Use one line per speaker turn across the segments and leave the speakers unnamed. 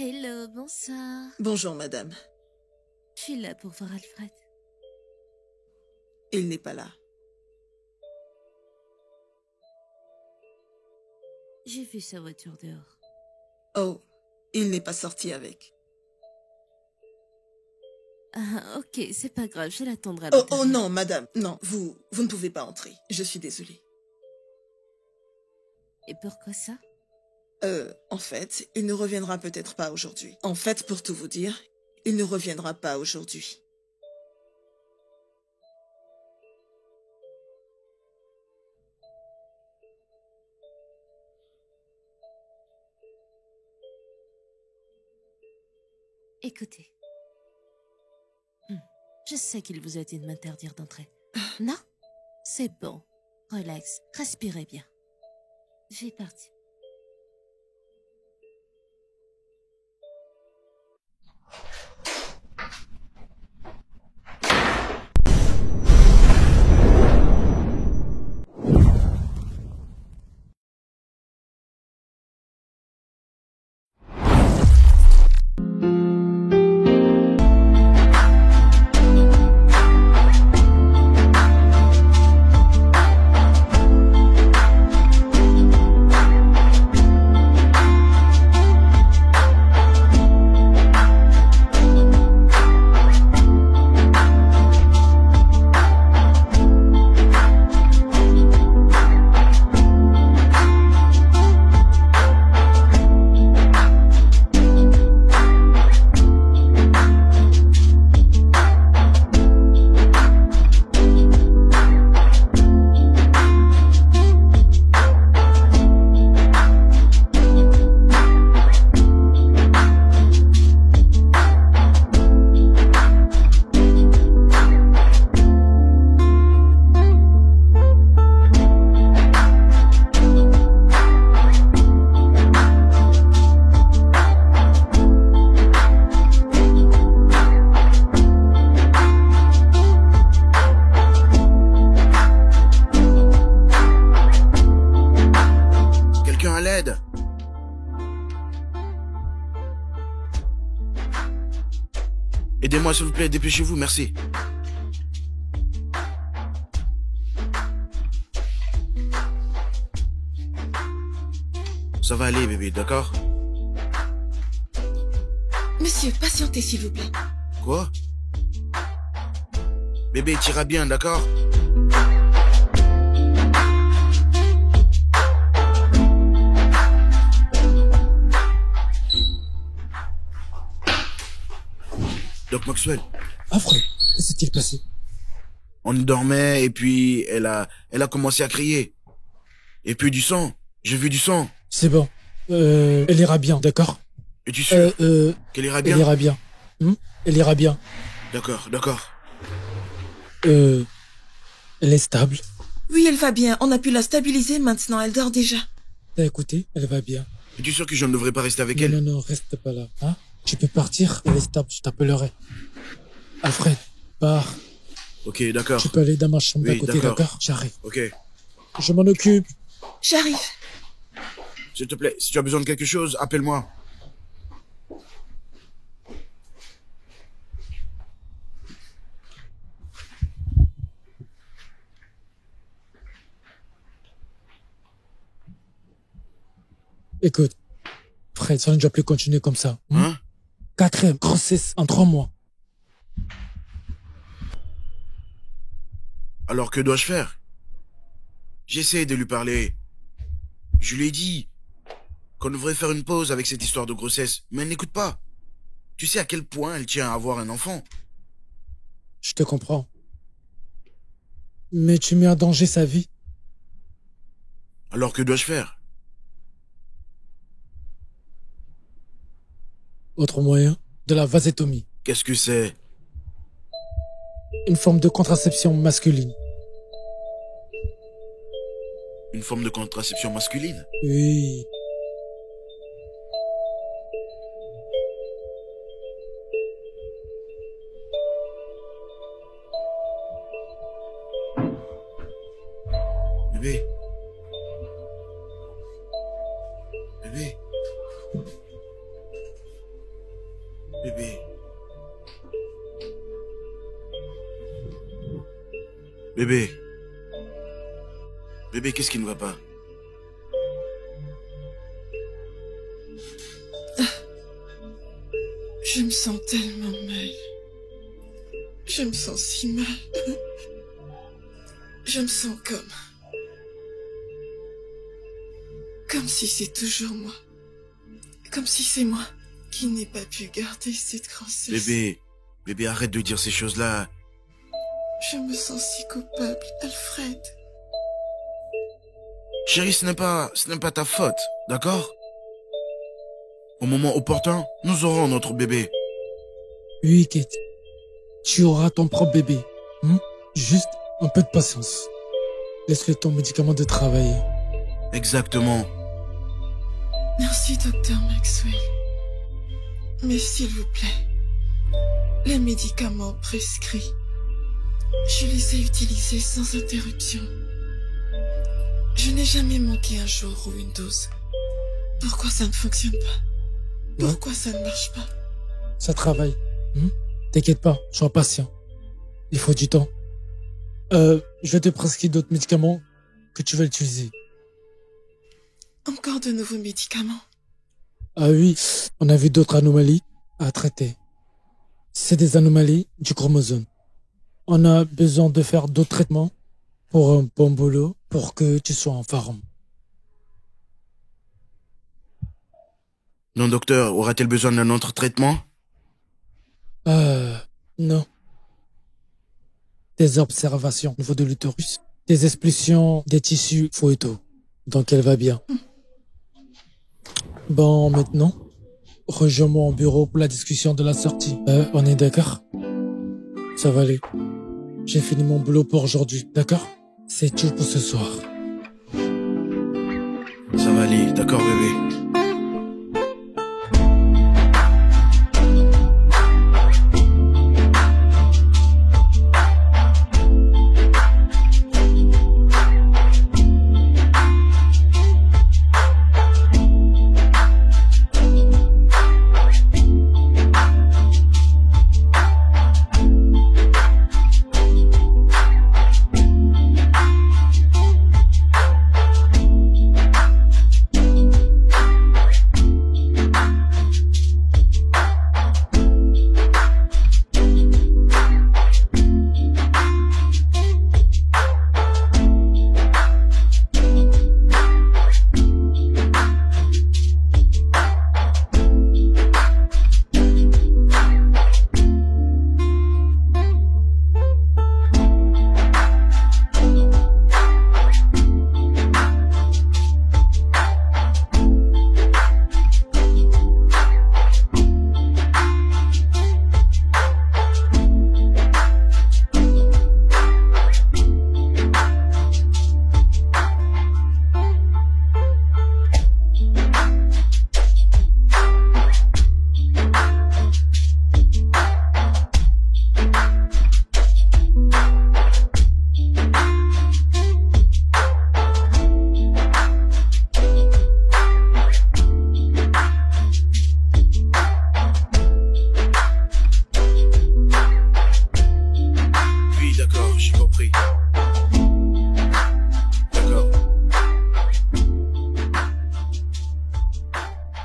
Hello, bonsoir.
Bonjour, madame.
Je suis là pour voir Alfred.
Il n'est pas là.
J'ai vu sa voiture dehors.
Oh, il n'est pas sorti avec.
Ah, ok, c'est pas grave, je l'attendrai à
Oh
l'intérieur.
non, madame. Non, vous ne pouvez pas entrer. Je suis désolée.
Et pourquoi ça?
En fait, il ne reviendra peut-être pas aujourd'hui. En fait, pour tout vous dire, il ne reviendra pas aujourd'hui.
Écoutez. Je sais qu'il vous a dit de m'interdire d'entrer. Non? C'est bon. Relax. Respirez bien. Je vais partir.
Aidez-moi s'il vous plaît, dépêchez-vous, merci. Ça va aller, bébé, d'accord?
Monsieur, patientez s'il vous plaît.
Quoi? Bébé, t'iras bien, d'accord? Doc Maxwell.
Alfred, que s'est-il passé?
On dormait et puis elle a commencé à crier. Et puis du sang. J'ai vu du sang.
C'est bon. Elle ira bien, d'accord?
Es-tu sûr qu'elle ira bien?
Elle ira bien. Elle ira bien.
D'accord, d'accord.
Elle est stable.
Oui, elle va bien. On a pu la stabiliser, maintenant elle dort déjà.
T'as écouté? Elle va bien.
Es-tu sûr que je ne devrais pas rester avec elle?
Non, non, reste pas là. Hein? Tu peux partir, elle est stable, je t'appellerai. Alfred, pars.
Ok, d'accord.
Tu peux aller dans ma chambre d'à
Oui,
côté,
d'accord.
d'accord? J'arrive.
Ok.
Je m'en occupe.
J'arrive.
S'il te plaît, si tu as besoin de quelque chose, appelle-moi.
Écoute, Fred, ça ne doit plus continuer comme ça.
Hein?
4e grossesse en 3 mois.
Alors que dois-je faire? J'essaie de lui parler. Je lui ai dit qu'on devrait faire une pause avec cette histoire de grossesse, mais elle n'écoute pas. Tu sais à quel point elle tient à avoir un enfant.
Je te comprends. Mais tu mets en danger sa vie.
Alors que dois-je faire?
Autre moyen, de la vasétomie.
Qu'est-ce que c'est?
Une forme de contraception masculine.
Une forme de contraception masculine?
Oui.
Bébé. Bébé. Bébé. Bébé, qu'est-ce qui ne va pas?
Je me sens tellement mal. Je me sens si mal. Je me sens comme si c'est toujours moi. Comme si c'est moi qui n'ai pas pu garder cette grossesse.
Bébé, arrête de dire ces choses-là.
Je me sens si coupable, Alfred.
Chérie, ce n'est pas ta faute, d'accord? Au moment opportun, nous aurons notre bébé.
Oui, Kate. Tu auras ton propre bébé. Juste un peu de patience. Laisse-le ton médicament de travailler.
Exactement.
Merci, docteur Maxwell. Mais s'il vous plaît, les médicaments prescrits, je les ai utilisés sans interruption. Je n'ai jamais manqué un jour ou une dose. Pourquoi ça ne fonctionne pas? Pourquoi ça ne marche pas?
Ça travaille. T'inquiète pas, sois patient. Il faut du temps. Je vais te prescrire d'autres médicaments que tu vas utiliser.
Encore de nouveaux médicaments?
Ah oui, on a vu d'autres anomalies à traiter. C'est des anomalies du chromosome. On a besoin de faire d'autres traitements pour un bon boulot, pour que tu sois en forme.
Non, docteur, aura-t-elle besoin d'un autre traitement?
Non. Des observations au niveau de l'utérus, des expulsions des tissus foetaux. Donc elle va bien. Bon, maintenant, rejoins-moi au bureau pour la discussion de la sortie. On est d'accord? Ça va aller. J'ai fini mon boulot pour aujourd'hui, d'accord? C'est tout pour ce soir.
Ça va aller, d'accord, bébé.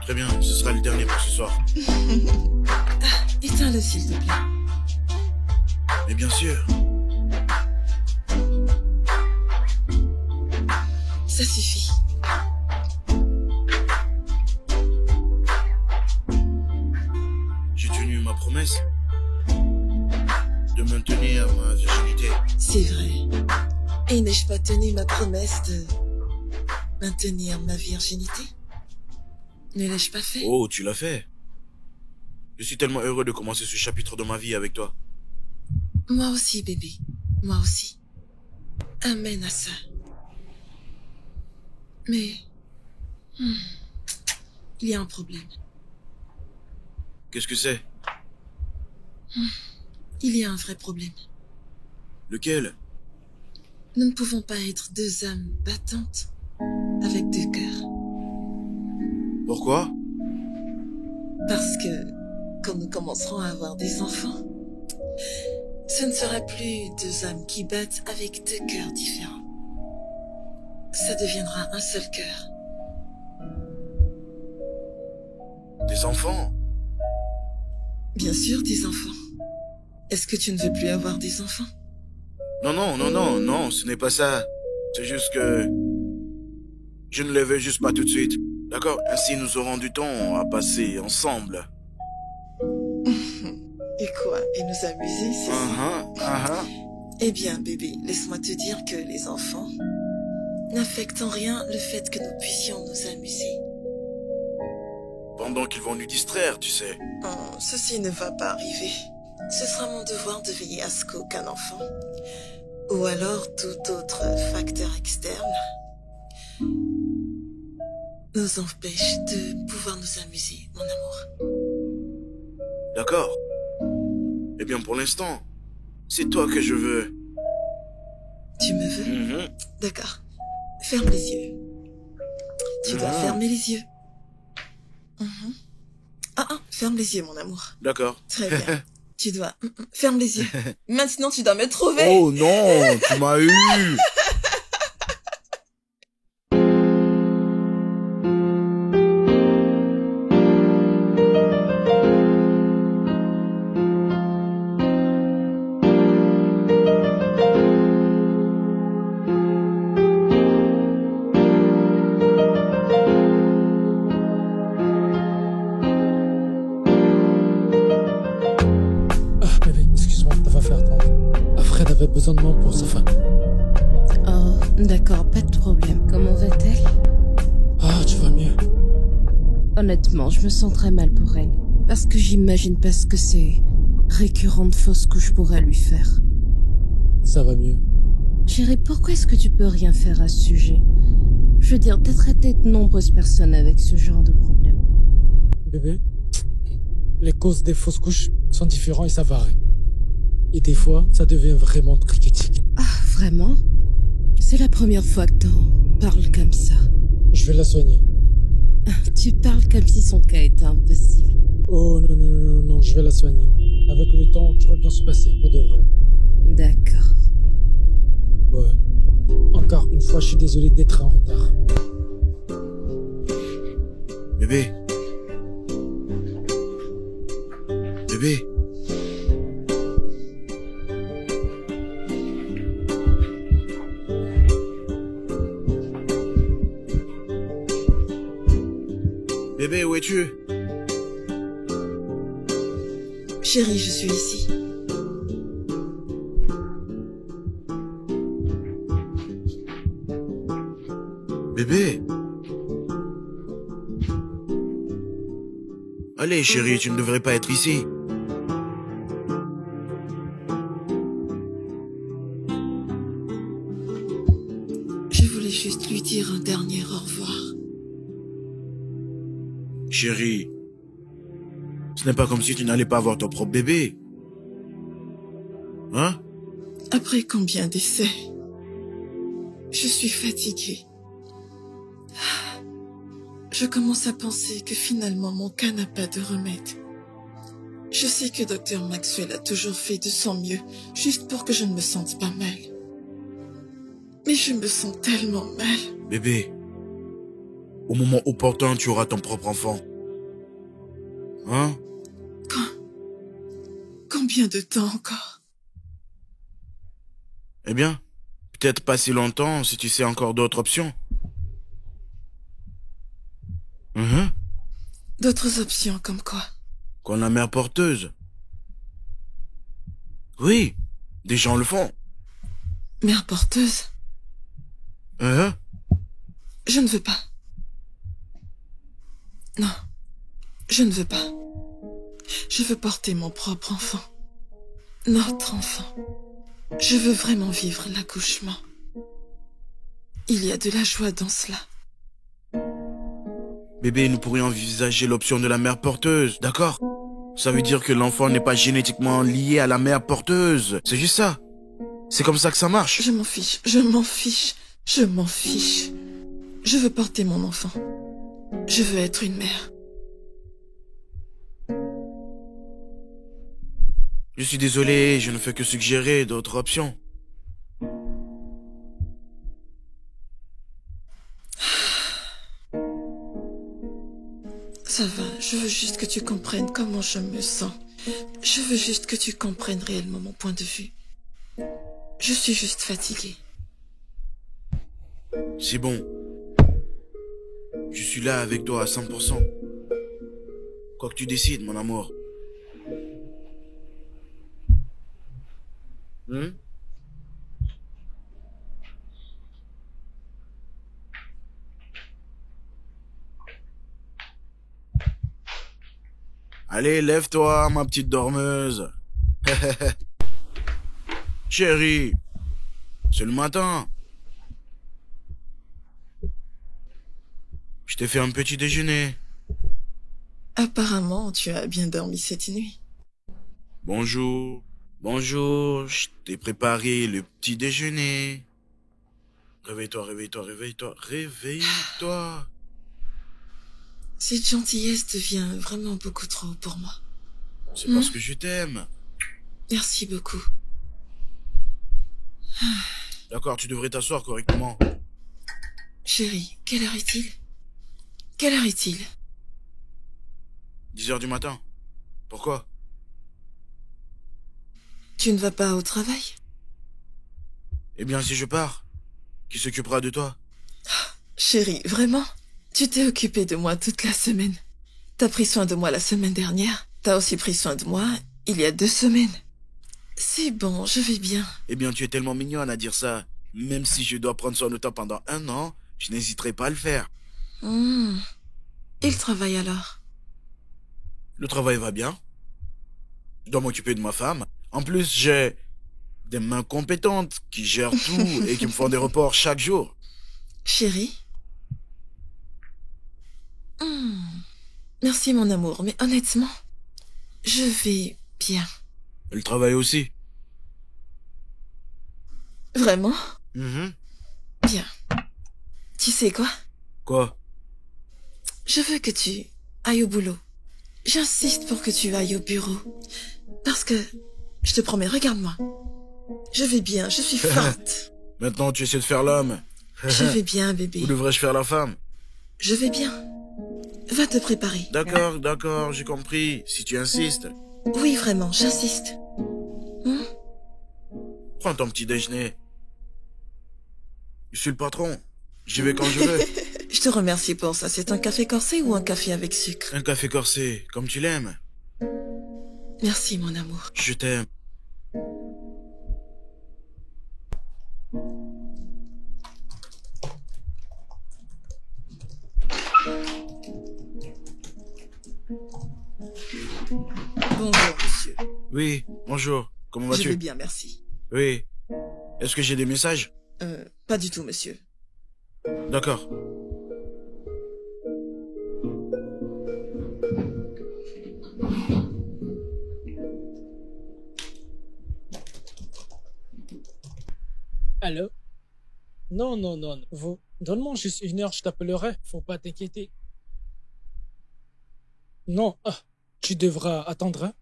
Très bien, ce sera le dernier pour ce soir.
Éteins-le, s'il te plaît.
Mais bien sûr.
Ça suffit.
J'ai tenu ma promesse de maintenir ma virginité.
C'est vrai. Et n'ai-je pas tenu ma promesse de maintenir ma virginité? Ne l'ai-je pas fait?
Oh, tu l'as fait. Je suis tellement heureux de commencer ce chapitre de ma vie avec toi.
Moi aussi, bébé. Moi aussi. Amen à ça. Mais... il y a un problème.
Qu'est-ce que c'est?
Il y a un vrai problème.
Lequel?
Nous ne pouvons pas être deux âmes battantes avec deux cœurs.
Pourquoi?
Parce que quand nous commencerons à avoir des enfants, Ce ne sera plus deux âmes qui battent avec deux cœurs différents. Ça deviendra un seul cœur.
Des enfants?
Bien sûr, des enfants. Est-ce que tu ne veux plus avoir des enfants?
Non, ce n'est pas ça. C'est juste que... je ne les veux juste pas tout de suite. D'accord? Ainsi, nous aurons du temps à passer ensemble.
Et quoi? Et nous amuser, c'est ça?
Uh-huh.
Eh bien, bébé, laisse-moi te dire que les enfants n'affectent en rien le fait que nous puissions nous amuser.
Pendant qu'ils vont nous distraire, tu sais.
Oh, ceci ne va pas arriver. Ce sera mon devoir de veiller à ce qu'aucun enfant, ou alors tout autre facteur externe, nous empêche de pouvoir nous amuser, mon amour.
D'accord. Eh bien, pour l'instant, c'est toi que je veux.
Tu me veux?
Mhm.
D'accord. Ferme les yeux. Tu dois fermer les yeux. Ferme les yeux, mon amour.
D'accord.
Très bien. Tu dois... Ferme les yeux. Maintenant, tu dois me trouver.
Oh non, tu m'as eu.
Bébé, excuse-moi de t'avoir fait attendre. Fred avait besoin de moi pour sa femme.
Oh, d'accord, pas de problème. Comment va-t-elle?
Ah, tu vas mieux.
Honnêtement, je me sens très mal pour elle. Parce que j'imagine pas ce que ces récurrentes fausses couches pourraient lui faire.
Ça va mieux.
Chérie, pourquoi est-ce que tu peux rien faire à ce sujet? Je veux dire, t'as traité de nombreuses personnes avec ce genre de problème.
Bébé, les causes des fausses couches sont différentes et ça varie. Et des fois, ça devient vraiment très critique.
Ah, vraiment? C'est la première fois que t'en parles comme ça.
Je vais la soigner.
Tu parles comme si son cas était impossible.
Oh non, je vais la soigner. Avec le temps, tout va bien se passer, pour de vrai.
D'accord.
Ouais. Encore une fois, je suis désolé d'être en retard.
Bébé. Bébé. Bébé, où es-tu?
Chérie, je suis ici.
Bébé. Allez, chérie, tu ne devrais pas être ici.
Je voulais juste lui dire un dernier au revoir.
Chérie, ce n'est pas comme si tu n'allais pas avoir ton propre bébé. Hein?
Après combien d'essais, je suis fatiguée. Je commence à penser que finalement mon cas n'a pas de remède. Je sais que Dr Maxwell a toujours fait de son mieux, juste pour que je ne me sente pas mal. Mais je me sens tellement mal.
Bébé, au moment opportun, tu auras ton propre enfant. Hein?
Combien de temps encore?
Eh bien, peut-être pas si longtemps si tu sais encore d'autres options.
D'autres options comme quoi?
Comme la mère porteuse. Oui, des gens le font.
Mère porteuse? Je ne veux pas. Non, je ne veux pas. Je veux porter mon propre enfant. Notre enfant. Je veux vraiment vivre l'accouchement. Il y a de la joie dans cela.
Bébé, nous pourrions envisager l'option de la mère porteuse, d'accord? Ça veut dire que l'enfant n'est pas génétiquement lié à la mère porteuse. C'est juste ça. C'est comme ça que ça marche.
Je m'en fiche, je m'en fiche, je m'en fiche. Je veux porter mon enfant. Je veux être une mère.
Je suis désolé, je ne fais que suggérer d'autres options.
Ça va, je veux juste que tu comprennes comment je me sens. Je veux juste que tu comprennes réellement mon point de vue. Je suis juste fatiguée.
C'est bon. Je suis là avec toi à 100%. Quoi que tu décides, mon amour. Allez, lève-toi, ma petite dormeuse. Chérie, c'est le matin. Je t'ai fait un petit déjeuner.
Apparemment, tu as bien dormi cette nuit.
Bonjour. Bonjour, je t'ai préparé le petit déjeuner. Réveille-toi, réveille-toi, réveille-toi, réveille-toi.
Cette gentillesse devient vraiment beaucoup trop pour moi.
C'est parce que je t'aime.
Merci beaucoup.
D'accord, tu devrais t'asseoir correctement.
Chérie, quelle heure est-il? Quelle heure est-il?
10 heures du matin. Pourquoi?
Tu ne vas pas au travail?
Eh bien, si je pars, qui s'occupera de toi?
Chérie, vraiment? Tu t'es occupé de moi toute la semaine. T'as pris soin de moi la semaine dernière. T'as aussi pris soin de moi il y a 2 semaines. C'est bon, je vais bien.
Eh bien, tu es tellement mignonne à dire ça. Même si je dois prendre soin de toi pendant 1 an, je n'hésiterai pas à le faire.
Et le travail alors?
Le travail va bien. Je dois m'occuper de ma femme. En plus, j'ai des mains compétentes qui gèrent tout et qui me font des reports chaque jour.
Chérie? Merci mon amour, mais honnêtement, je vais bien.
Le travail aussi.
Vraiment? Bien. Tu sais quoi?
Quoi?
Je veux que tu ailles au boulot. J'insiste pour que tu ailles au bureau. Parce que, je te promets, regarde-moi. Je vais bien, je suis forte.
Maintenant, tu essaies de faire l'homme.
Je vais bien, bébé.
Ou devrais-je faire la femme?
Je vais bien. Va te préparer.
D'accord, d'accord, j'ai compris. Si tu insistes.
Oui, vraiment, j'insiste.
Prends ton petit déjeuner. Je suis le patron. J'y vais quand je veux.
Je te remercie pour ça. C'est un café corsé ou un café avec sucre?
Un café corsé, comme tu l'aimes.
Merci, mon amour.
Je t'aime.
Bonjour, monsieur.
Oui, bonjour. Comment
Je vais
vas-tu?
bien, merci.
Oui. Est-ce que j'ai des messages?
Pas du tout, monsieur.
D'accord.
Allô? Non, non, non. Vous, donne-moi juste 1 heure, je t'appellerai. Faut pas t'inquiéter. Non, tu devras attendre.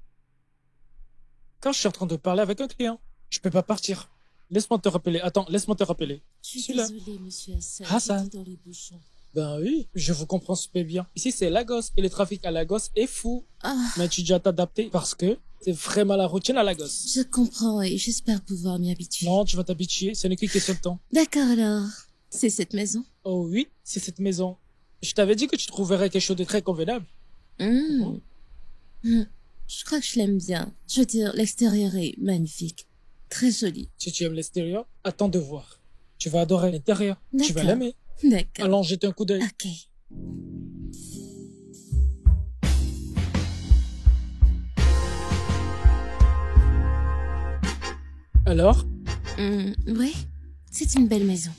Quand je suis en train de parler avec un client, je peux pas partir. Laisse-moi te rappeler. Attends, laisse-moi te rappeler.
Je suis
Celui-là.
désolée, monsieur Hassan.
Hassan.
J'étais dans les bouchons.
Ben oui, je vous comprends super bien. Ici, c'est Lagos et le trafic à Lagos est fou.
Ah,
Mais tu dois t'adapter parce que c'est vraiment la routine à Lagos.
je comprends et j'espère pouvoir m'y habituer.
Non, tu vas t'habituer, ce n'est qu'une question de temps.
D'accord alors. C'est cette maison?
Oh oui, c'est cette maison. Je t'avais dit que tu trouverais quelque chose de très convenable.
Je crois que je l'aime bien. Je veux dire, l'extérieur est magnifique. Très joli.
Si tu aimes l'extérieur, attends de voir. Tu vas adorer l'intérieur. Tu vas
D'accord.
l'aimer.
D'accord.
Allons jeter un coup d'œil.
Ok.
Alors,
Oui, c'est une belle maison.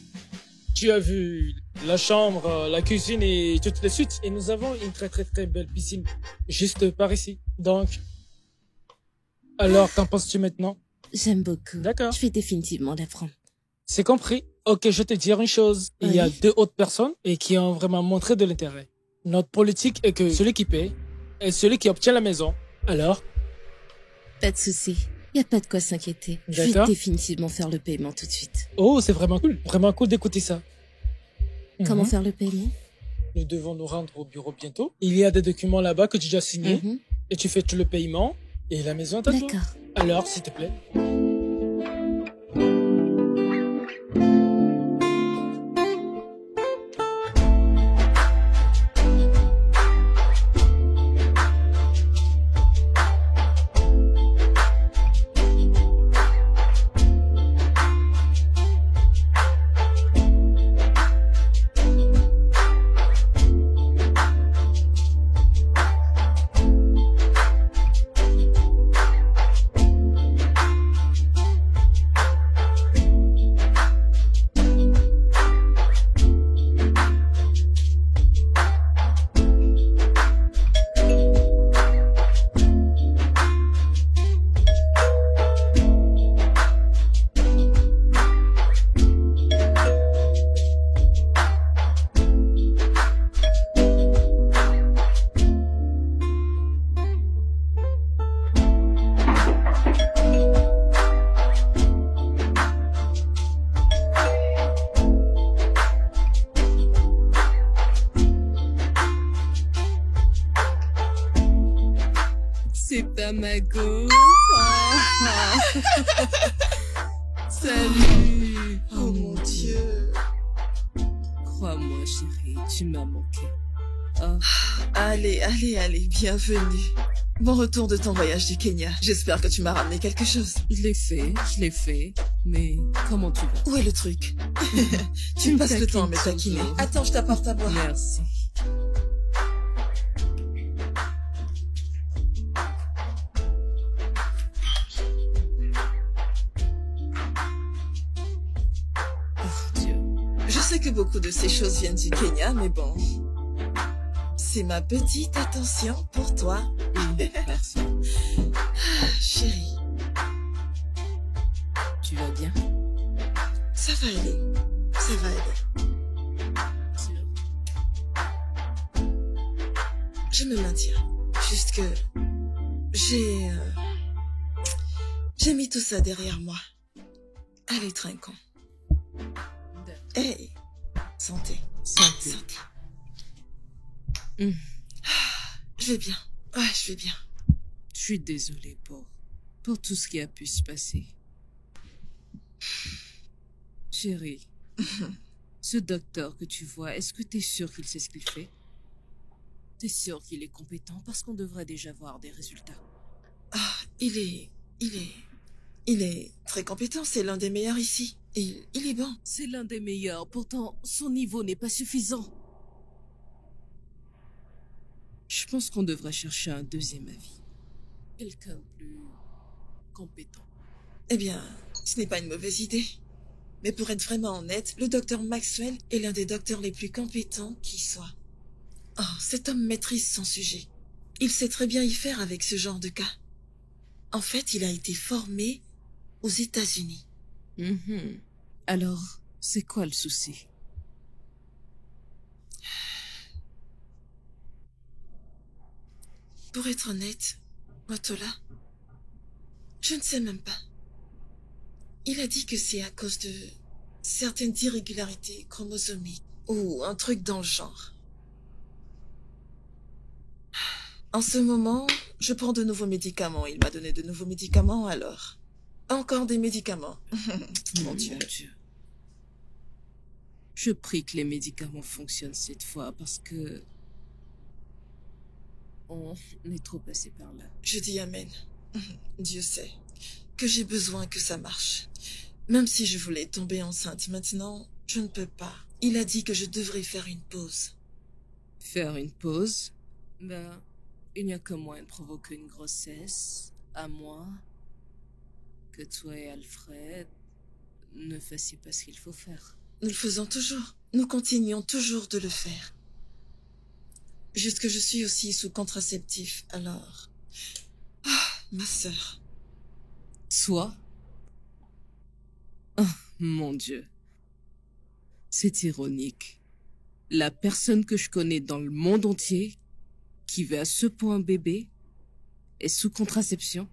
tu as vu la chambre, la cuisine et toutes les suites. Et nous avons une très très très belle piscine juste par ici. Donc, alors qu'en penses-tu maintenant?
J'aime beaucoup.
D'accord.
Je vais définitivement la prendre.
C'est compris. Ok, je vais te dire une chose. Il y a
Oui.
2 autres personnes et qui ont vraiment montré de l'intérêt. Notre politique est que celui qui paie est celui qui obtient la maison. Alors,
Pas de souci. Y a pas de quoi s'inquiéter. Je vais
D'accord.
définitivement faire le paiement tout de suite.
Oh, c'est vraiment cool. Vraiment cool d'écouter ça.
Comment
Mhm.
faire le paiement?
Nous devons nous rendre au bureau bientôt. Il y a des documents là-bas que tu as déjà signés.
Mhm.
Et tu fais tout le paiement. Et la maison est à toi.
D'accord.
Alors, s'il te plaît.
C'est pas ma go. Salut.
Oh mon Dieu.
Crois-moi, chérie, tu m'as manqué. Oh,
Allez, allez, allez, bienvenue. Bon retour de ton voyage du Kenya. J'espère que tu m'as ramené quelque chose.
je l'ai fait. Mais comment tu vas?
Où est le truc? Tu
me
passes le temps à me
taquines
taquiner.
toujours.
Attends, je t'apporte à boire.
Merci. Oh Dieu.
Je sais que beaucoup de ces choses viennent du Kenya, mais bon. C'est ma petite attention pour toi,
Parfait.
chérie.
Tu vas bien?
Ça va aller. Ça va aller.
Sûr.
Je me maintiens. Juste que j'ai mis tout ça derrière moi. Allez, trinquons. Hey, santé,
Santé.
santé.
Mm.
Je vais bien. Ouais, je vais bien.
Je suis désolée pour tout ce qui a pu se passer. Chérie, ce docteur que tu vois, est-ce que t'es sûr qu'il sait ce qu'il fait? T'es sûr qu'il est compétent parce qu'on devrait déjà voir des résultats.
Ah, il est très compétent. C'est l'un des meilleurs ici. Il est bon.
C'est l'un des meilleurs, pourtant son niveau n'est pas suffisant. Je pense qu'on devrait chercher un deuxième avis. Quelqu'un plus compétent.
Eh bien, ce n'est pas une mauvaise idée. Mais pour être vraiment honnête, le docteur Maxwell est l'un des docteurs les plus compétents qui soit. Oh, cet homme maîtrise son sujet. Il sait très bien y faire avec ce genre de cas. En fait, il a été formé aux États-Unis.
Mhm. Alors, c'est quoi le souci?
Pour être honnête, Motola, je ne sais même pas. Il a dit que c'est à cause de certaines irrégularités chromosomiques ou un truc dans le genre. En ce moment, je prends de nouveaux médicaments. Il m'a donné de nouveaux médicaments, alors. Encore des médicaments. Mon Dieu.
Je prie que les médicaments fonctionnent cette fois parce que... on est trop passé par là.
Je dis Amen. Dieu sait que j'ai besoin que ça marche. Même si je voulais tomber enceinte maintenant, je ne peux pas. Il a dit que je devrais faire une pause.
Faire une pause? Ben, il n'y a que moyen de provoquer une grossesse, à moins que toi et Alfred ne fassiez pas ce qu'il faut faire.
Nous le faisons toujours. Nous continuons toujours de le faire. Juste que je suis aussi sous contraceptif, alors... Ah, ma sœur.
Soit? Oh, mon Dieu. C'est ironique. La personne que je connais dans le monde entier, qui veut à ce point un bébé, est sous contraception.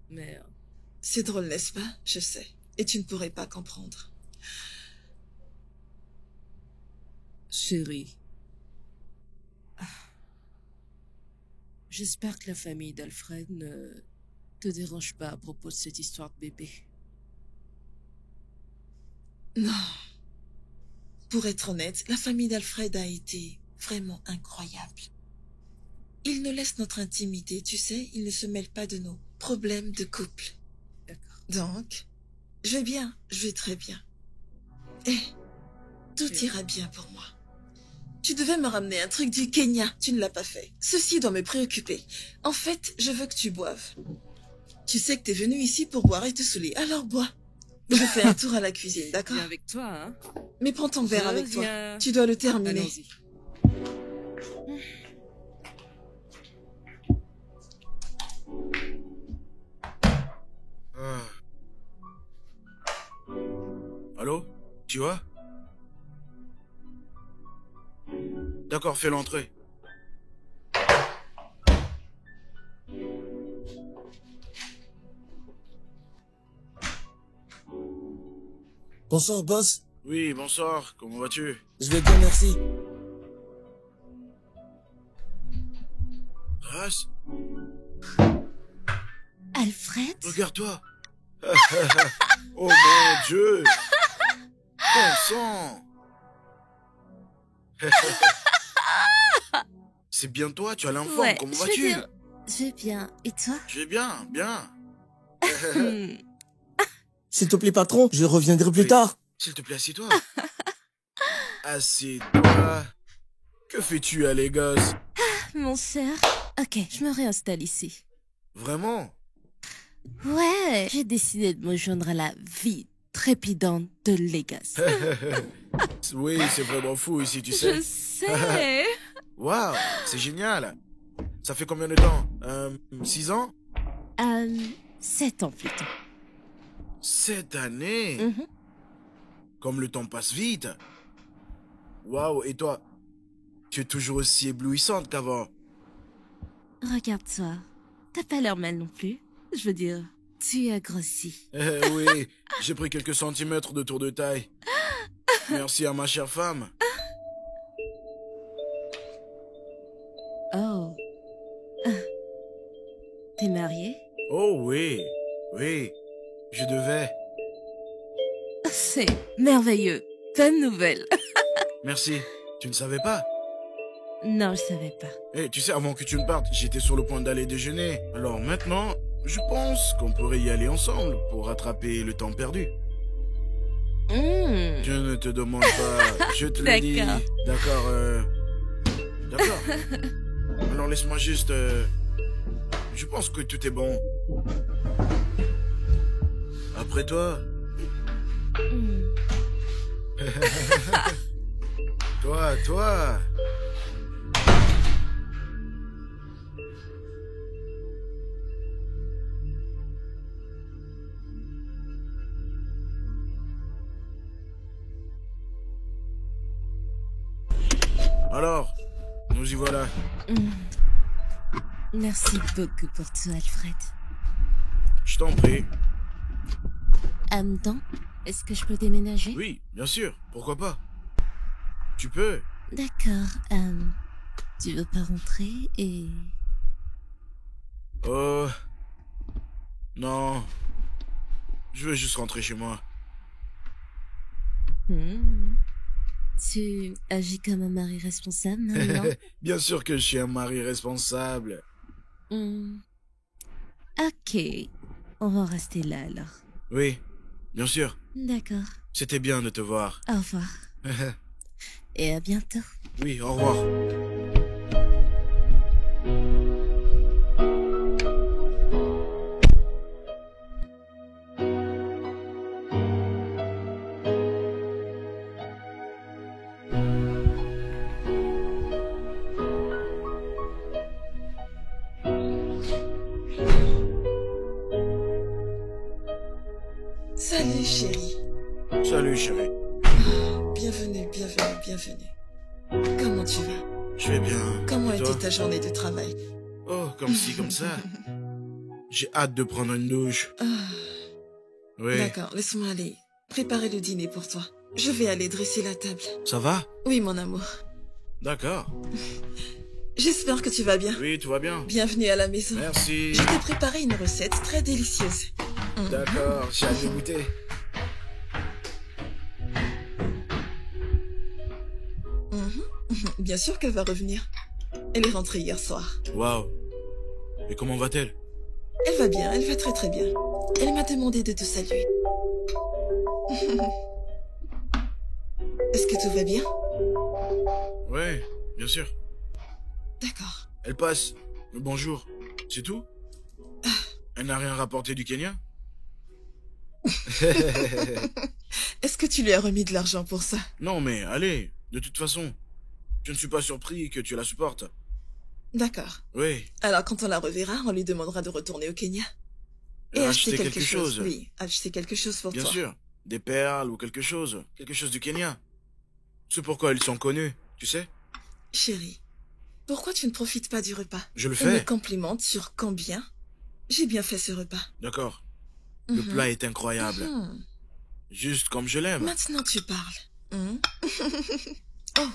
Mais
C'est drôle, n'est-ce pas? Je sais. Et tu ne pourrais pas comprendre.
chérie, j'espère que la famille d'Alfred ne te dérange pas à propos de cette histoire de bébé.
Non. Pour être honnête, la famille d'Alfred a été vraiment incroyable. Il nous laisse notre intimité, tu sais, il ne se mêle pas de nos problèmes de couple.
D'accord.
Donc, je vais bien, je vais très bien. Et tout ira bien pour moi. Tu devais me ramener un truc du Kenya, tu ne l'as pas fait. Ceci doit me préoccuper. En fait, je veux que tu boives. Tu sais que t'es venu ici pour boire et te saouler, alors bois. Je fais un tour à la cuisine, d'accord?
Viens avec toi, hein?
Mais prends ton verre avec toi.
Viens.
Tu dois le terminer.
Allons-y.
Ah. Allô? Tu vois? D'accord, fais l'entrée.
Bonsoir, boss.
Oui, bonsoir, comment vas-tu?
Je vais bien, merci.
Grâce?
Alfred?
Regarde-toi. Oh mon Dieu. Bon sang. C'est bien toi, tu as l'informe,
Ouais,
comment
je veux
vas-tu?
dire, je vais bien. Et toi?
Je vais bien, bien.
S'il te plaît, patron, je reviendrai plus
Oui.
tard.
S'il te plaît, assieds-toi. Assieds-toi. Que fais-tu à Lagos?
Mon cher. Ok, je me réinstalle ici.
Vraiment?
Ouais, j'ai décidé de me joindre à la vie trépidante de Lagos.
Oui, c'est vraiment fou ici, tu
Je
sais.
sais.
Waouh, c'est génial. Ça fait combien de temps? 6 ans?
7 ans plutôt.
7 années?
Mhm.
Comme le temps passe vite. Waouh, et toi? Tu es toujours aussi éblouissante qu'avant.
Regarde-toi. T'as pas l'air mal non plus. Je veux dire, tu as grossi.
Oui, j'ai pris quelques centimètres de tour de taille. Merci à ma chère femme.
Oh. T'es marié?
Oh oui, oui, je devais.
C'est merveilleux. Bonne nouvelle.
Merci. Tu ne savais pas?
Non, je savais pas.
Eh, tu sais, avant que tu ne partes, j'étais sur le point d'aller déjeuner. Alors maintenant, je pense qu'on pourrait y aller ensemble pour rattraper le temps perdu.
Hmm.
Je ne te demande pas, je te le dis.
D'accord.
D'accord, D'accord. Alors laisse-moi juste... Je pense que tout est bon. Après toi.
Hmm.
Toi. Alors, nous y voilà.
Hmm. Merci beaucoup pour tout, Alfred.
Je t'en prie.
Donc, est-ce que je peux déménager?
Oui, bien sûr, pourquoi pas. Tu peux.
D'accord. Tu veux pas rentrer et...
Oh... Non. Je veux juste rentrer chez moi.
Hmm. Tu agis comme un mari responsable maintenant?
Bien sûr que je suis un mari responsable.
Hmm. Ok. On va en rester là alors.
Oui, bien sûr.
D'accord.
C'était bien de te voir.
Au revoir. Et à bientôt.
Oui, au revoir.
Salut, chérie.
Salut, chérie.
Bienvenue. Comment tu vas?
Je vais bien.
Comment
Et toi?
était ta journée de travail?
Oh, comme ci, comme ça. J'ai hâte de prendre une douche.
Ah,
Oui.
d'accord, laisse-moi aller. Préparer le dîner pour toi. Je vais aller dresser la table.
Ça va?
Oui, mon amour.
D'accord.
J'espère que tu vas bien.
Oui, tout va bien.
Bienvenue à la maison.
Merci.
Je t'ai préparé une recette très délicieuse.
D'accord, j'ai hâte de goûter.
Bien sûr qu'elle va revenir. Elle est rentrée hier soir.
Waouh. Et comment va-t-elle?
Elle va bien, elle va très très bien. Elle m'a demandé de te saluer. Est-ce que tout va bien?
Oui, bien sûr.
D'accord.
Elle passe. Le bonjour. C'est tout? Elle n'a rien rapporté du Kenya?
Est-ce que tu lui as remis de l'argent pour ça?
Non, mais allez, de toute façon, je ne suis pas surpris que tu la supportes.
D'accord.
Oui,
Alors quand on la reverra, on lui demandera de retourner au Kenya. Et
acheter quelque chose.
Oui, acheter quelque chose pour
Bien
toi.
sûr, des perles ou quelque chose du Kenya. C'est pourquoi ils sont connus, tu sais?
Chérie, pourquoi tu ne profites pas du repas?
Je le
Elle me
fais.
complimente sur combien j'ai bien fait ce repas.
D'accord. Le
Mhm.
plat est incroyable.
Mhm.
Juste comme je l'aime.
Maintenant tu parles. Hmm? Oh,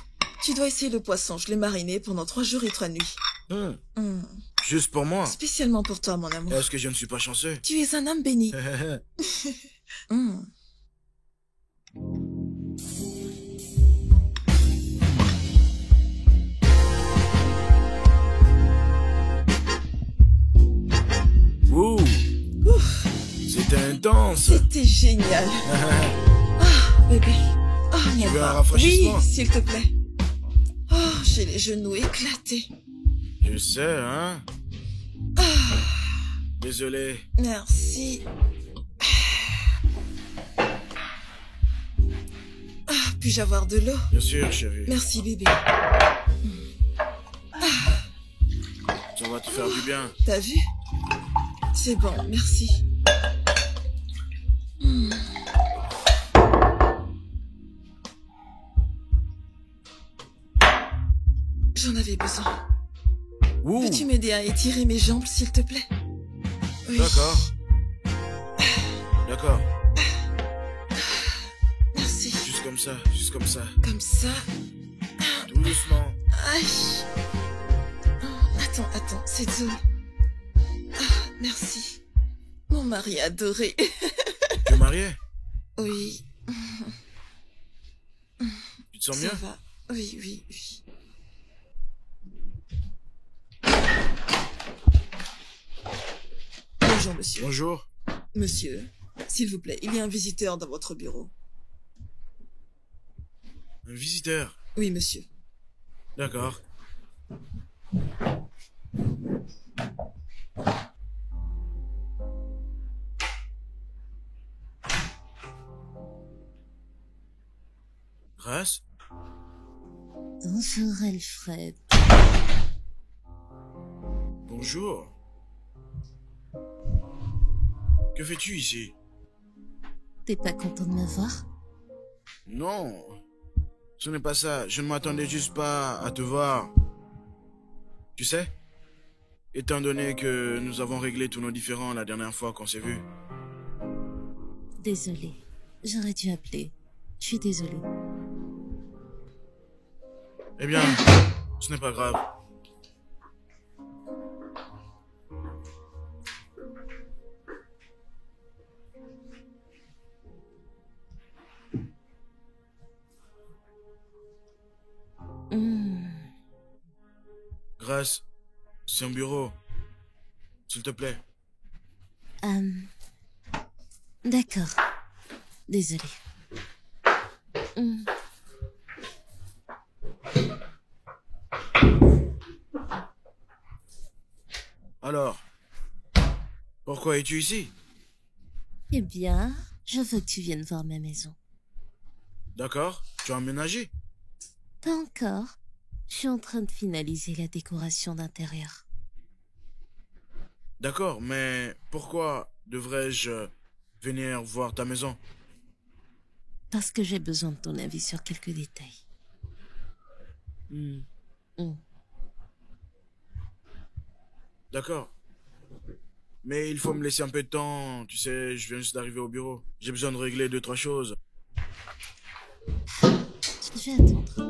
tu dois essayer le poisson. Je l'ai mariné pendant 3 jours et 3 nuits.
Hmm.
Hmm.
Juste pour moi.
Spécialement pour toi, mon amour.
Est-ce que je ne suis pas chanceux?
Tu es un homme béni. Hmm.
Ouh,
Ouf,
c'était intense.
c'était génial. Ah, bébé. Oh, mon
veux un
bras.
rafraîchissement?
Oui, s'il te plaît. Oh, j'ai les genoux éclatés.
Je sais, hein? Désolé.
Merci. Ah, puis-je avoir de l'eau?
Bien sûr, chérie.
Merci, bébé.
Ça va te faire du bien.
T'as vu? C'est bon, merci. Hmm. J'en avais besoin.
Ouh,
Peux-tu m'aider à étirer mes jambes, s'il te plaît? Oui.
d'accord. D'accord.
Merci.
Juste comme ça, juste comme ça.
Comme ça.
Tout doucement.
Aïe. Oh, attends, c'est tout. Ah, merci. Mon mari adoré.
Tu es marié?
Oui,
Tu te sens
ça
mieux?
va. Oui. Bonjour, monsieur.
Bonjour.
Monsieur, s'il vous plaît, il y a un visiteur dans votre bureau.
Un visiteur.
Oui, monsieur.
D'accord. Grâce?
Bonjour, Alfred.
Bonjour. Que fais-tu ici?
T'es pas content de me voir?
Non. Ce n'est pas ça. Je ne m'attendais juste pas à te voir. Tu sais? Étant donné que nous avons réglé tous nos différends la dernière fois qu'on s'est vus.
Désolée. J'aurais dû appeler. Je suis désolée.
Eh bien, ce n'est pas grave.
Hmm.
Grâce, c'est un bureau. S'il te plaît.
D'accord. Désolée. Hmm.
Alors, pourquoi es-tu ici?
Eh bien, je veux que tu viennes voir ma maison.
D'accord, tu as emménagé?
Pas encore. Je suis en train de finaliser la décoration d'intérieur.
D'accord, mais pourquoi devrais-je venir voir ta maison?
Parce que j'ai besoin de ton avis sur quelques détails.
D'accord. Mais il faut me laisser un peu de temps. Tu sais, je viens juste d'arriver au bureau. J'ai besoin de régler 2, 3 choses.
Je vais attendre.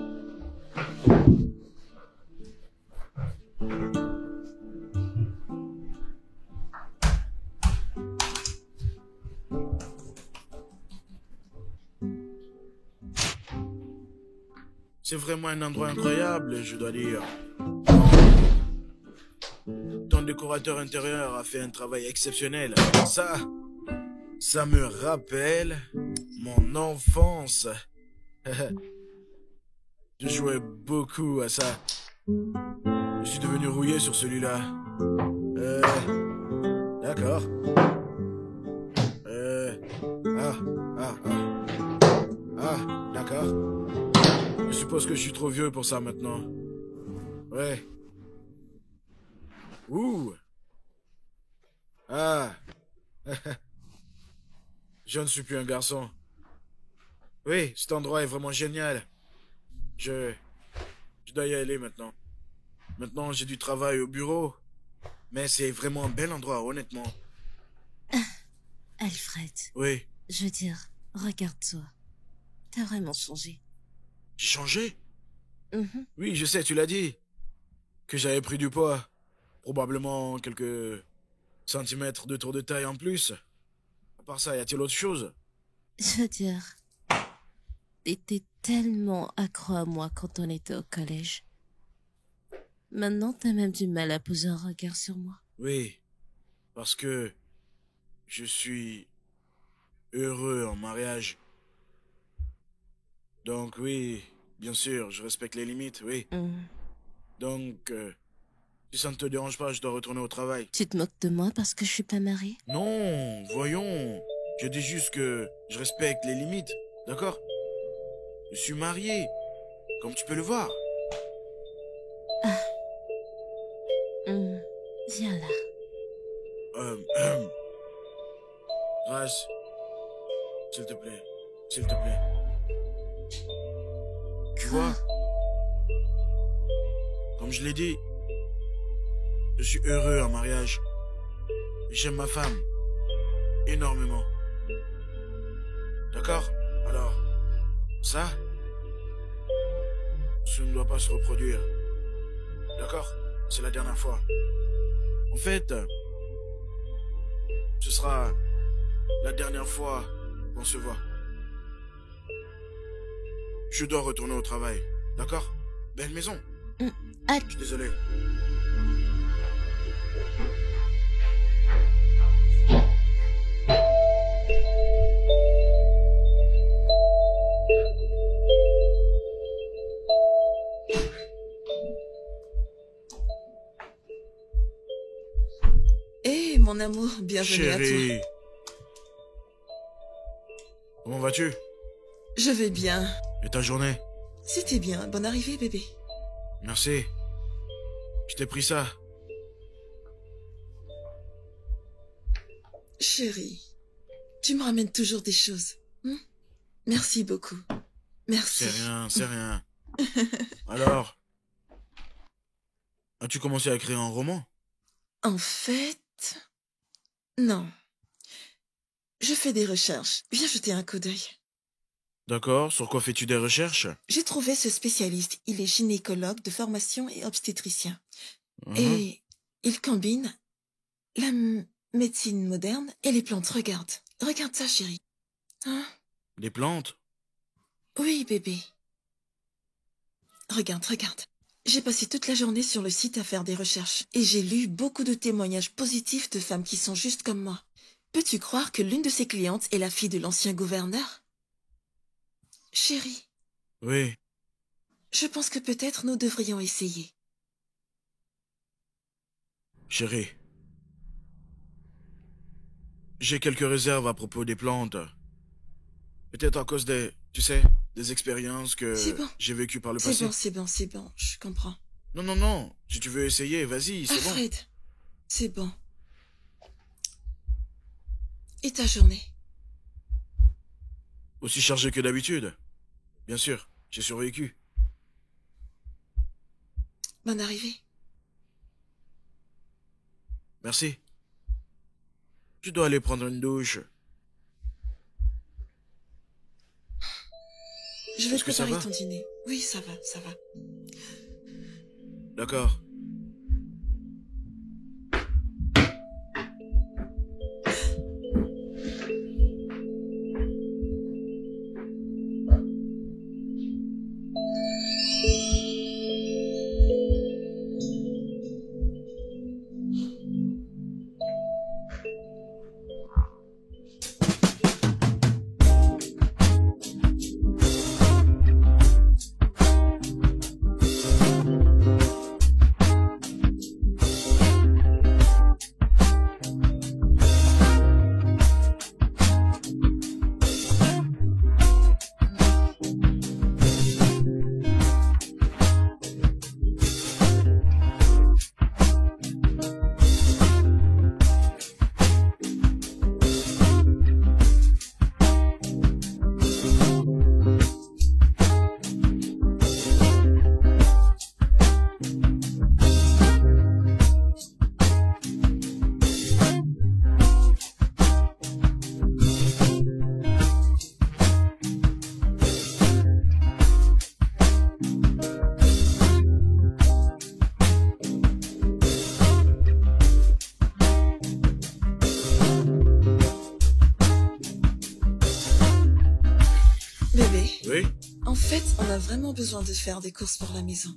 C'est vraiment un endroit incroyable, je dois dire. Ton décorateur intérieur a fait un travail exceptionnel. Ça me rappelle mon enfance. Je jouais beaucoup à ça. Je suis devenu rouillé sur celui-là. D'accord. Ah, ah, ah. Ah, d'accord. Je suppose que je suis trop vieux pour ça maintenant. Ouais. Ouh. Ah. Je ne suis plus un garçon. Oui, cet endroit est vraiment génial. Je dois y aller maintenant. Maintenant, j'ai du travail au bureau. Mais c'est vraiment un bel endroit, honnêtement.
Alfred,
Oui.
je veux dire, regarde-toi. T'as vraiment changé.
J'ai changé?
Mhm.
Oui, je sais, tu l'as dit. Que j'avais pris du poids. Probablement quelques centimètres de tour de taille en plus. À part ça, y a-t-il autre chose?
Je veux dire, t'étais tellement accro à moi quand on était au collège. Maintenant, t'as même du mal à poser un regard sur moi.
Oui, parce que je suis heureux en mariage. Donc oui, bien sûr, je respecte les limites, oui. Donc, si ça ne te dérange pas, je dois retourner au travail.
Tu te moques de moi parce que je suis pas mariée?
Non, voyons. Je dis juste que je respecte les limites, d'accord? Je suis marié, comme tu peux le voir.
Viens là.
Grace, s'il te plaît, s'il te plaît. Tu vois, comme je l'ai dit, je suis heureux en mariage. J'aime ma femme énormément. D'accord? Alors, ça ne doit pas se reproduire. D'accord? C'est la dernière fois. En fait, ce sera la dernière fois qu'on se voit. Je dois retourner au travail. D'accord? Belle maison. Je suis désolé.
Hé, mon amour, bienvenue à toi.
Chérie. Comment vas-tu?
Je vais bien.
Et ta journée?
C'était bien. Bonne arrivée, bébé.
Merci. Je t'ai pris ça.
Chérie, tu me ramènes toujours des choses. Merci beaucoup. Merci.
C'est rien, c'est rien. Alors, as-tu commencé à écrire un roman?
En fait, non. Je fais des recherches. Viens jeter un coup d'œil.
D'accord, sur quoi fais-tu des recherches?
J'ai trouvé ce spécialiste. Il est gynécologue de formation et obstétricien.
Mhm.
Et il combine la médecine moderne et les plantes. Regarde. Regarde ça, chérie. Hein?
Des plantes?
Oui, bébé. Regarde, regarde. J'ai passé toute la journée sur le site à faire des recherches. Et j'ai lu beaucoup de témoignages positifs de femmes qui sont juste comme moi. Peux-tu croire que l'une de ses clientes est la fille de l'ancien gouverneur? Chérie,
Oui.
je pense que peut-être nous devrions essayer.
Chérie. J'ai quelques réserves à propos des plantes. Peut-être à cause des, tu sais, des expériences que
C'est bon.
j'ai vécues par le
C'est
passé.
bon, c'est bon, c'est bon, je comprends.
Non, non, non. Si tu veux essayer, vas-y, c'est bon.
Alfred, c'est bon. Et ta journée?
Aussi chargé que d'habitude. Bien sûr, j'ai survécu.
Bonne arrivée.
Merci. Je dois aller prendre une douche.
Je vais
Est-ce que ça
préparer
va?
ton dîner. Oui, ça va, ça va.
D'accord.
Bébé,
Oui?
en fait, on a vraiment besoin de faire des courses pour la maison.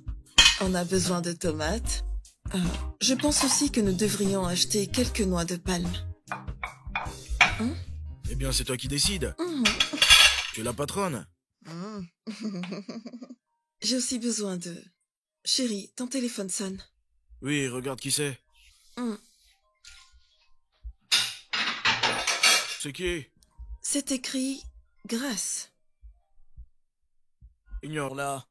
On a besoin de tomates. Je pense aussi que nous devrions acheter quelques noix de palme.
Eh bien, c'est toi qui décides.
Mhm.
Tu es la patronne.
J'ai aussi besoin de... Chérie, ton téléphone sonne.
Oui, regarde qui c'est.
Hmm.
C'est qui?
C'est écrit grâce.
Ignore-la.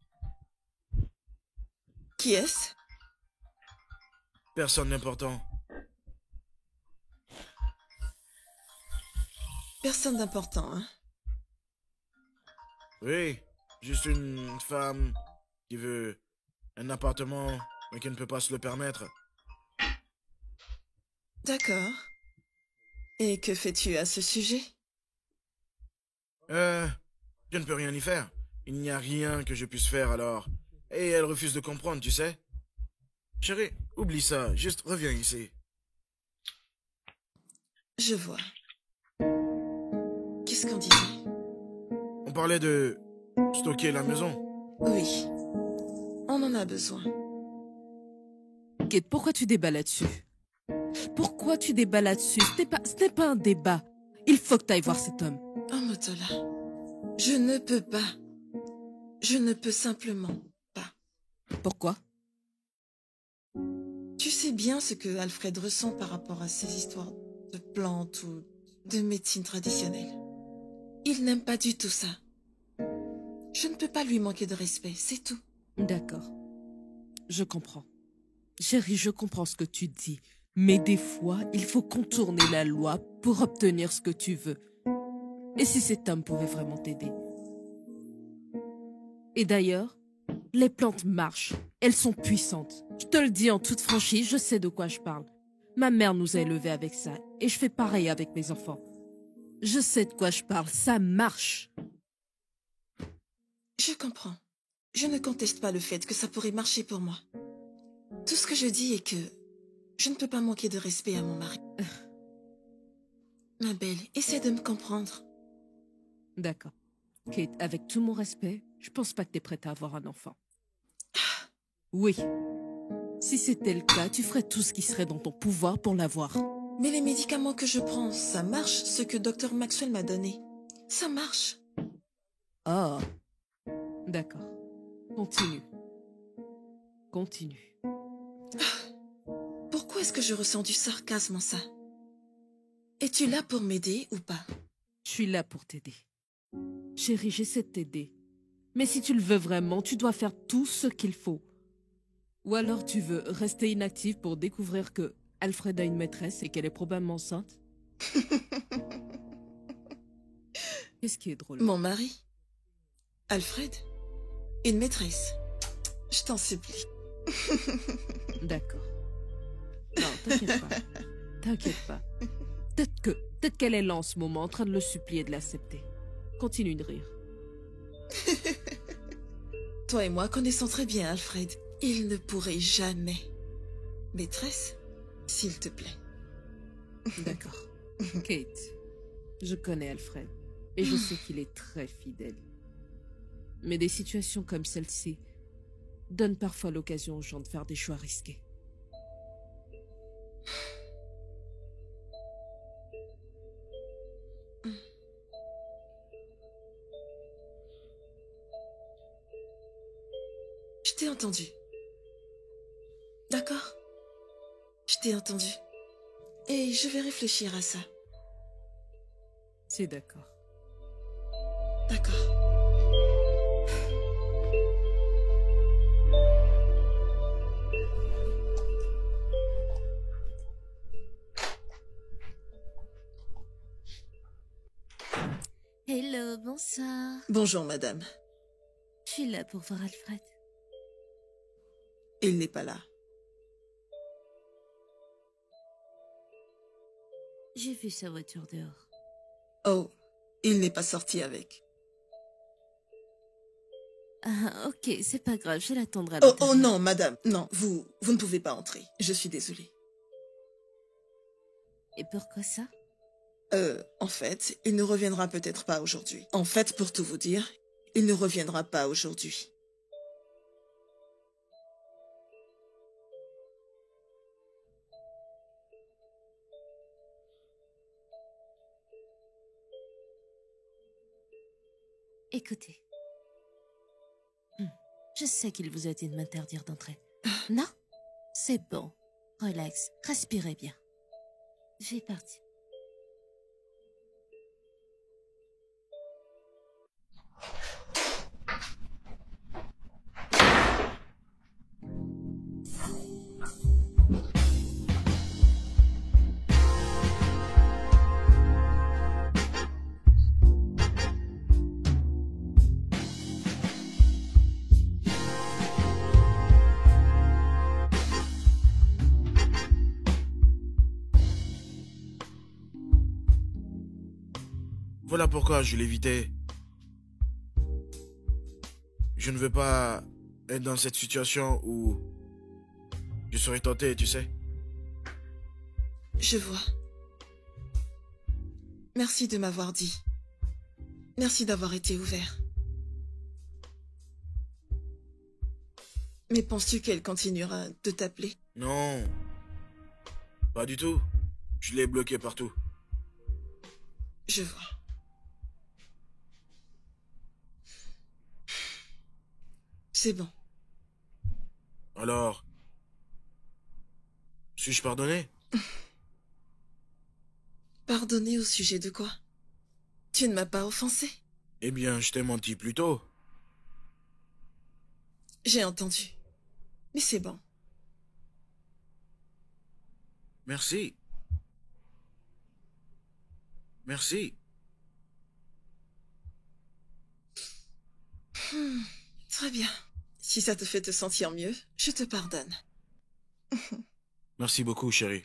Qui est-ce?
Personne d'important.
Personne d'important, hein?
Oui, juste une femme qui veut un appartement, mais qui ne peut pas se le permettre.
D'accord. Et que fais-tu à ce sujet?
Je ne peux rien y faire. Il n'y a rien que je puisse faire alors. Et elle refuse de comprendre, tu sais. Chérie, oublie ça, juste reviens ici.
Je vois. Qu'est-ce qu'on disait?
On parlait de stocker la maison.
Oui. On en a besoin.
Kate, pourquoi tu débats là-dessus? Pourquoi tu débats là-dessus? Ce n'est pas un débat. Il faut que tu ailles voir cet homme.
Oh, Motola. Je ne peux pas. Je ne peux simplement pas.
Pourquoi?
Tu sais bien ce que Alfred ressent par rapport à ces histoires de plantes ou de médecine traditionnelle. Il n'aime pas du tout ça. Je ne peux pas lui manquer de respect, c'est tout.
D'accord. Je comprends. Chérie, je comprends ce que tu dis. Mais des fois, il faut contourner la loi pour obtenir ce que tu veux. Et si cet homme pouvait vraiment t'aider? Et d'ailleurs, les plantes marchent. Elles sont puissantes. Je te le dis en toute franchise, je sais de quoi je parle. Ma mère nous a élevés avec ça. Et je fais pareil avec mes enfants. Je sais de quoi je parle. Ça marche.
Je comprends. Je ne conteste pas le fait que ça pourrait marcher pour moi. Tout ce que je dis est que je ne peux pas manquer de respect à mon mari. Ma belle, essaie de me comprendre.
D'accord. Kate, avec tout mon respect, je pense pas que t'es prête à avoir un enfant. Oui. Si c'était le cas, tu ferais tout ce qui serait dans ton pouvoir pour l'avoir.
Mais les médicaments que je prends, ça marche, ce que Dr Maxwell m'a donné. Ça marche.
Oh. D'accord. Continue. Continue.
Pourquoi est-ce que je ressens du sarcasme en ça? Es-tu là pour m'aider ou pas?
Je suis là pour t'aider. Chérie, j'essaie de t'aider. Mais si tu le veux vraiment, tu dois faire tout ce qu'il faut. Ou alors tu veux rester inactive pour découvrir que Alfred a une maîtresse et qu'elle est probablement enceinte? Qu'est-ce qui est drôle?
Mon mari? Alfred? Une maîtresse? Je t'en supplie.
D'accord. Non, t'inquiète pas. T'inquiète pas. Peut-être qu'elle est là en ce moment, en train de le supplier de l'accepter. Continue de rire.
Toi et moi connaissons très bien Alfred. Il ne pourrait jamais. Maîtresse, s'il te plaît.
D'accord. Kate, je connais Alfred. Et je sais qu'il est très fidèle. Mais des situations comme celle-ci donnent parfois l'occasion aux gens de faire des choix risqués.
Je t'ai entendu. D'accord? Je t'ai entendu. Et je vais réfléchir à ça.
C'est d'accord.
D'accord.
Hello, bonsoir.
Bonjour, madame.
Je suis là pour voir Alfred.
Il n'est pas là.
J'ai vu sa voiture dehors.
Oh, il n'est pas sorti avec.
Ah, ok, c'est pas grave, je l'attendrai à
Oh,
l'intérieur.
oh non, madame. Non, vous ne pouvez pas entrer. Je suis désolée.
Et pourquoi ça?
En fait, il ne reviendra peut-être pas aujourd'hui. En fait, pour tout vous dire, il ne reviendra pas aujourd'hui.
Écoutez. Je sais qu'il vous a dit de m'interdire d'entrer. Non? C'est bon. Relax. Respirez bien. Je vais partir.
Voilà pourquoi je l'évitais. Je ne veux pas être dans cette situation où je serais tenté, tu sais.
Je vois. Merci de m'avoir dit. Merci d'avoir été ouvert. Mais penses-tu qu'elle continuera de t'appeler?
Non. Pas du tout. Je l'ai bloqué partout.
Je vois. C'est bon.
Alors, suis-je pardonné?
Pardonner au sujet de quoi? Tu ne m'as pas offensé.
Eh bien, je t'ai menti plus tôt.
J'ai entendu. Mais c'est bon.
Merci. Merci.
Très bien. Si ça te fait te sentir mieux, je te pardonne.
Merci beaucoup, chérie.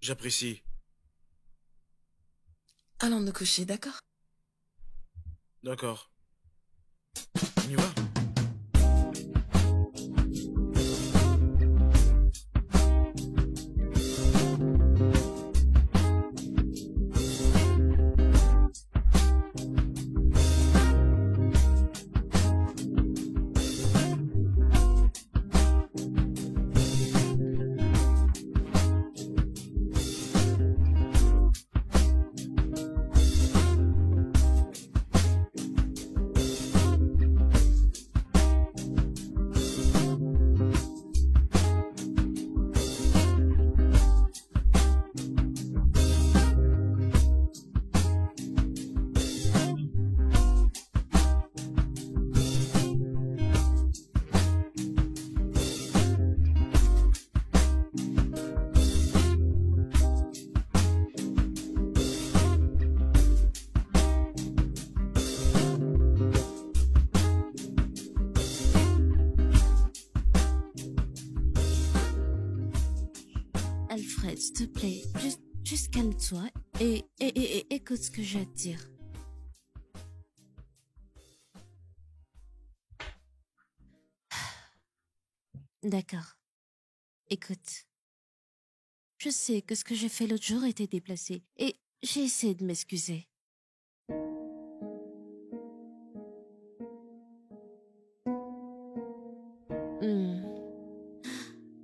J'apprécie.
Allons nous coucher, d'accord?
D'accord. On y va?
Alfred, s'il te plaît, Juste calme-toi et écoute ce que j'ai à te dire. D'accord. Écoute. Je sais que ce que j'ai fait l'autre jour était déplacé et j'ai essayé de m'excuser. Hmm.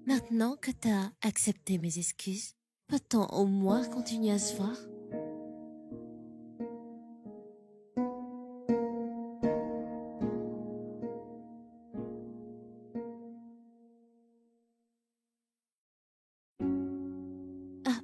Maintenant que t'as accepté mes excuses, peut-on au moins continuer à se voir? Ah.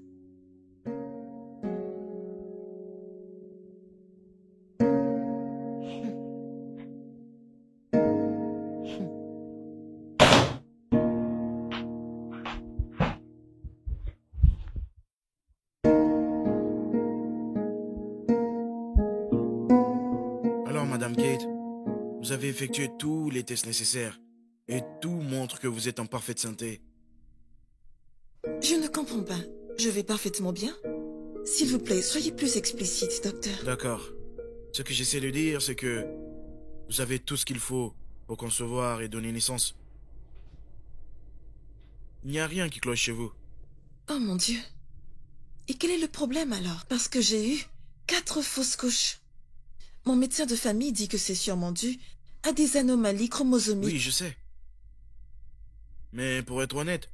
Alors, Madame Kate, vous avez effectué tous les tests nécessaires. Et tout montre que vous êtes en parfaite santé.
Je ne comprends pas. Je vais parfaitement bien. S'il vous plaît, soyez plus explicite, docteur.
D'accord. Ce que j'essaie de dire, c'est que vous avez tout ce qu'il faut pour concevoir et donner naissance. Il n'y a rien qui cloche chez vous.
Oh mon Dieu. Et quel est le problème alors? Parce que j'ai eu 4 fausses couches. Mon médecin de famille dit que c'est sûrement dû à des anomalies chromosomiques.
Oui, je sais. Mais pour être honnête,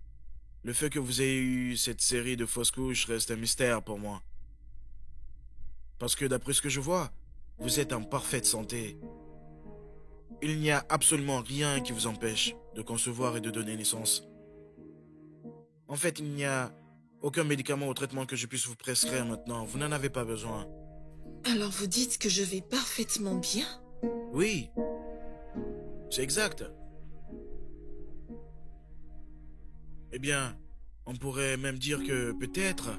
le fait que vous ayez eu cette série de fausses couches reste un mystère pour moi. Parce que d'après ce que je vois, vous êtes en parfaite santé. Il n'y a absolument rien qui vous empêche de concevoir et de donner naissance. En fait, il n'y a aucun médicament ou traitement que je puisse vous prescrire maintenant. Vous n'en avez pas besoin.
Alors vous dites que je vais parfaitement bien?
Oui, c'est exact. Eh bien, on pourrait même dire que peut-être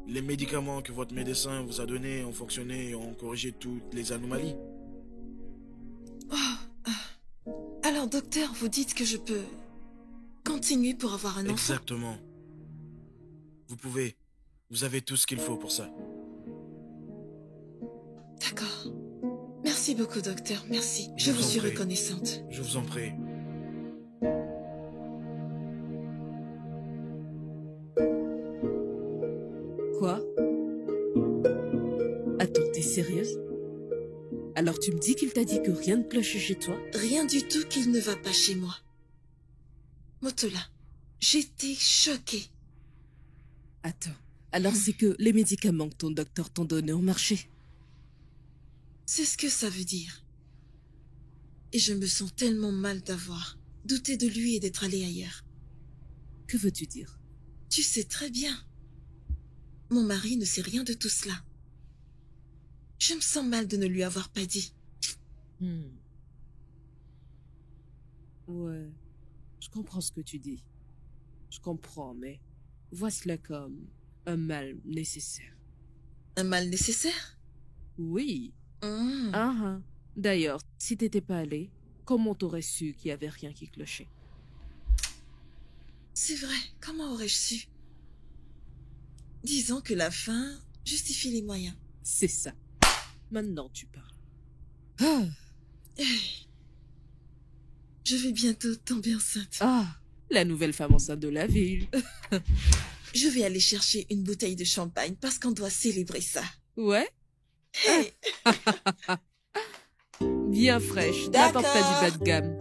les médicaments que votre médecin vous a donnés ont fonctionné et ont corrigé toutes les anomalies.
Alors docteur, vous dites que je peux continuer pour avoir un enfant?
Exactement. Vous pouvez. Vous avez tout ce qu'il faut pour ça.
D'accord. Merci beaucoup docteur, merci. Je
Je
vous
vous en
suis
prie.
reconnaissante.
Je vous en prie.
Quoi? Attends, t'es sérieuse? Alors tu me dis qu'il t'a dit que rien ne cloche chez toi?
Rien du tout qu'il ne va pas chez moi. Motola, j'étais choquée.
Attends, alors c'est que les médicaments que ton docteur t'ont donnés ont marché?
C'est ce que ça veut dire. Et je me sens tellement mal d'avoir douté de lui et d'être allée ailleurs.
Que veux-tu dire?
Tu sais très bien. Mon mari ne sait rien de tout cela. Je me sens mal de ne lui avoir pas dit.
Ouais, je comprends ce que tu dis. Je comprends, mais vois cela comme un mal nécessaire.
Un mal nécessaire?
Oui.
Hmm.
Ah. D'ailleurs, si t'étais pas allé, comment t'aurais su qu'il y avait rien qui clochait?
C'est vrai, comment aurais-je su? Disons que la fin justifie les moyens.
C'est ça. Maintenant tu parles. Ah.
Je vais bientôt tomber enceinte.
Ah, la nouvelle femme enceinte de la ville.
Je vais aller chercher une bouteille de champagne parce qu'on doit célébrer ça.
Ouais,
Hey,
bien fraîche. N'apporte pas du bas de gamme.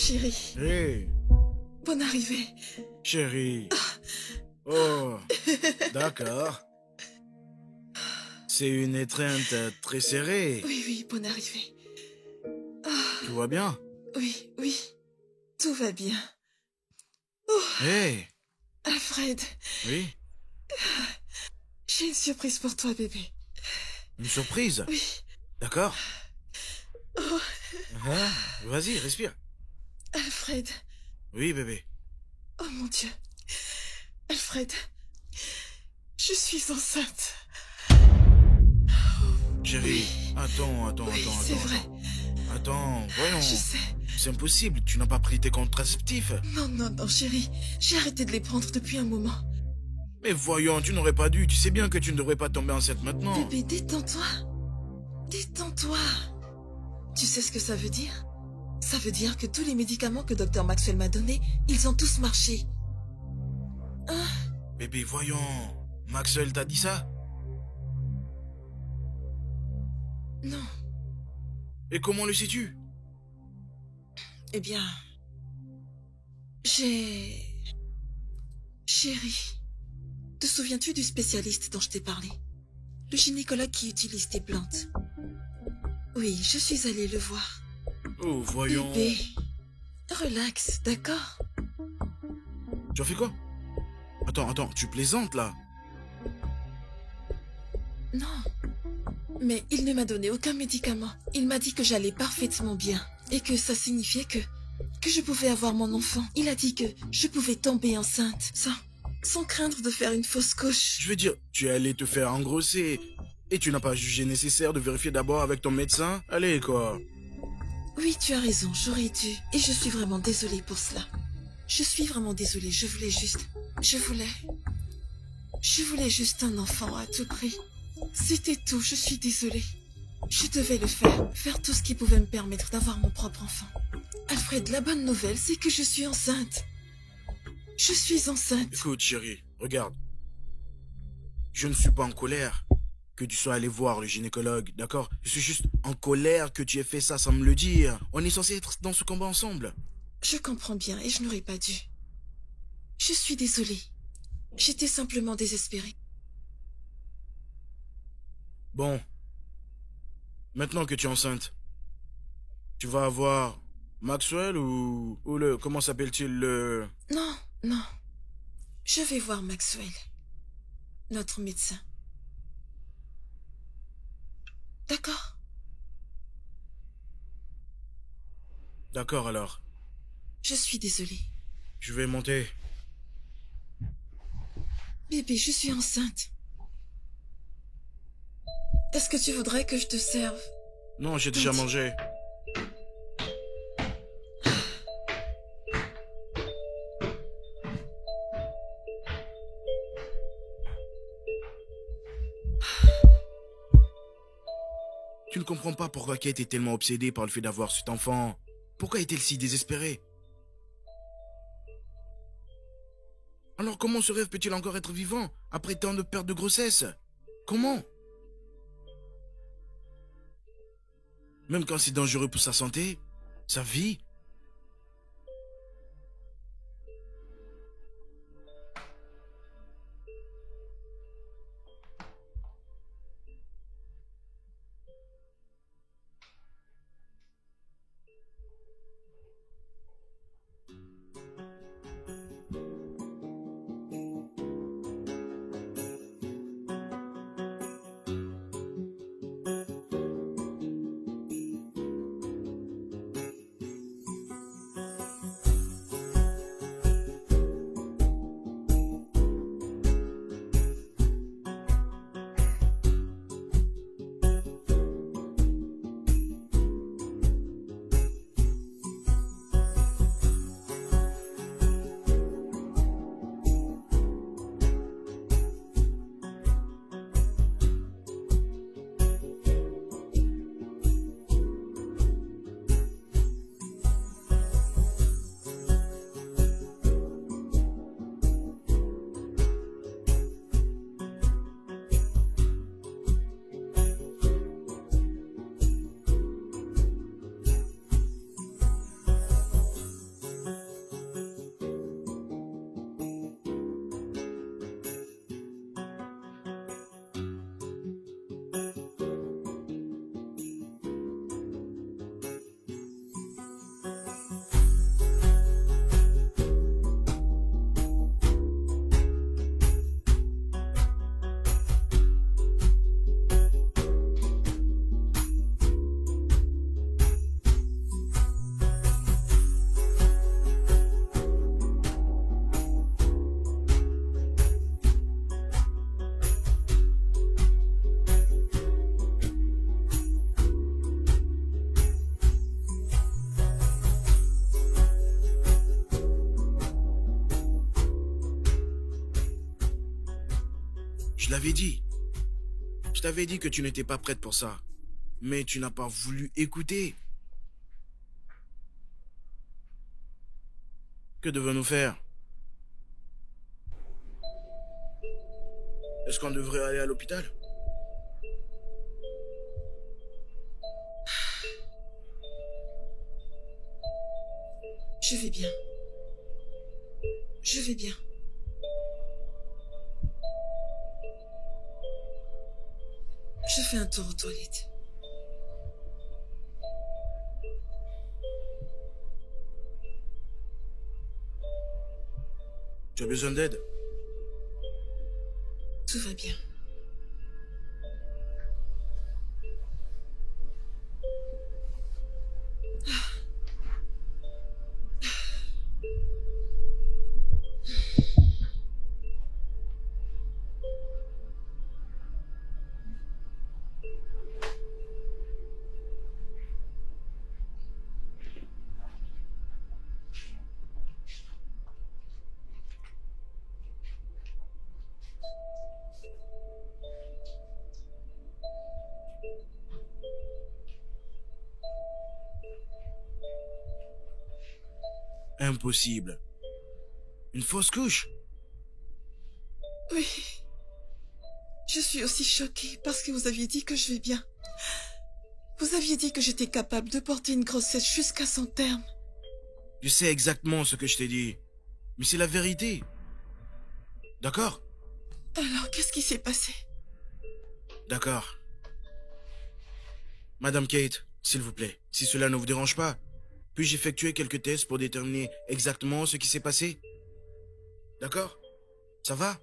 chérie.
Hé,
Bonne arrivée.
chérie. Oh, d'accord. C'est une étreinte très serrée.
Oui, oui, bonne arrivée.
Tout va bien?
Oui, oui. Tout va bien.
Hé,
Alfred,
oui,
j'ai une surprise pour toi, bébé.
une surprise.
Oui.
D'accord? Hein? Vas-y, respire.
Alfred.
Oui, bébé.
Oh mon Dieu. Alfred. Je suis enceinte.
Chérie, attends.
Oui, c'est vrai.
Attends, voyons.
Je sais.
C'est impossible, tu n'as pas pris tes contraceptifs.
Non, chérie. J'ai arrêté de les prendre depuis un moment.
Mais voyons, tu n'aurais pas dû. Tu sais bien que tu ne devrais pas tomber enceinte maintenant.
Bébé, détends-toi. Détends-toi. Tu sais ce que ça veut dire? Ça veut dire que tous les médicaments que Dr Maxwell m'a donnés, ils ont tous marché. Hein?
Bébé, voyons. Maxwell t'a dit ça?
Non.
Et comment le sais-tu?
Eh bien... Chérie, te souviens-tu du spécialiste dont je t'ai parlé? Le gynécologue qui utilise tes plantes. Oui, je suis allée le voir.
Oh, voyons.
Bébé, relax, d'accord?
Tu as fait quoi? Attends, tu plaisantes là?
Non. Mais il ne m'a donné aucun médicament. Il m'a dit que j'allais parfaitement bien. Et que ça signifiait que je pouvais avoir mon enfant. Il a dit que je pouvais tomber enceinte. Sans craindre de faire une fausse couche.
Je veux dire, tu es allé te faire engrosser. Et tu n'as pas jugé nécessaire de vérifier d'abord avec ton médecin? Allez, quoi.
Oui, tu as raison, j'aurais dû. Et je suis vraiment désolée pour cela. Je suis vraiment désolée, je voulais juste un enfant à tout prix. C'était tout, je suis désolée. Je devais le faire tout ce qui pouvait me permettre d'avoir mon propre enfant. Alfred, la bonne nouvelle, c'est que je suis enceinte. Je suis enceinte.
Écoute, chérie, regarde. Je ne suis pas en colère que tu sois allé voir le gynécologue, d'accord? Je suis juste en colère que tu aies fait ça sans me le dire. On est censé être dans ce combat ensemble.
Je comprends bien et je n'aurais pas dû. Je suis désolée. J'étais simplement désespérée.
Bon. Maintenant que tu es enceinte, tu vas avoir Maxwell ou le... Comment s'appelle-t-il le...
Non. Je vais voir Maxwell. Notre médecin. D'accord?
D'accord alors.
Je suis désolée.
Je vais monter.
Bébé, je suis enceinte. Est-ce que tu voudrais que je te serve?
Non, j'ai déjà mangé. Tu ne comprends pas pourquoi Kate est tellement obsédée par le fait d'avoir cet enfant. Pourquoi est-elle si désespérée? Alors comment ce rêve peut-il encore être vivant après tant de pertes de grossesse? Comment? Même quand c'est dangereux pour sa santé, sa vie. Je l'avais dit. Je t'avais dit que tu n'étais pas prête pour ça. Mais tu n'as pas voulu écouter. Que devons-nous faire? Est-ce qu'on devrait aller à l'hôpital?
Je vais bien. Je vais bien. Je fais un tour aux toilettes.
Tu as besoin d'aide?
Tout va bien.
Impossible. Une fausse couche?
Oui. Je suis aussi choquée parce que vous aviez dit que je vais bien. Vous aviez dit que j'étais capable de porter une grossesse jusqu'à son terme.
Je sais exactement ce que je t'ai dit. Mais c'est la vérité. D'accord?
Alors, qu'est-ce qui s'est passé?
D'accord. Madame Kate, s'il vous plaît, si cela ne vous dérange pas, puis-je effectuer quelques tests pour déterminer exactement ce qui s'est passé? D'accord? Ça va?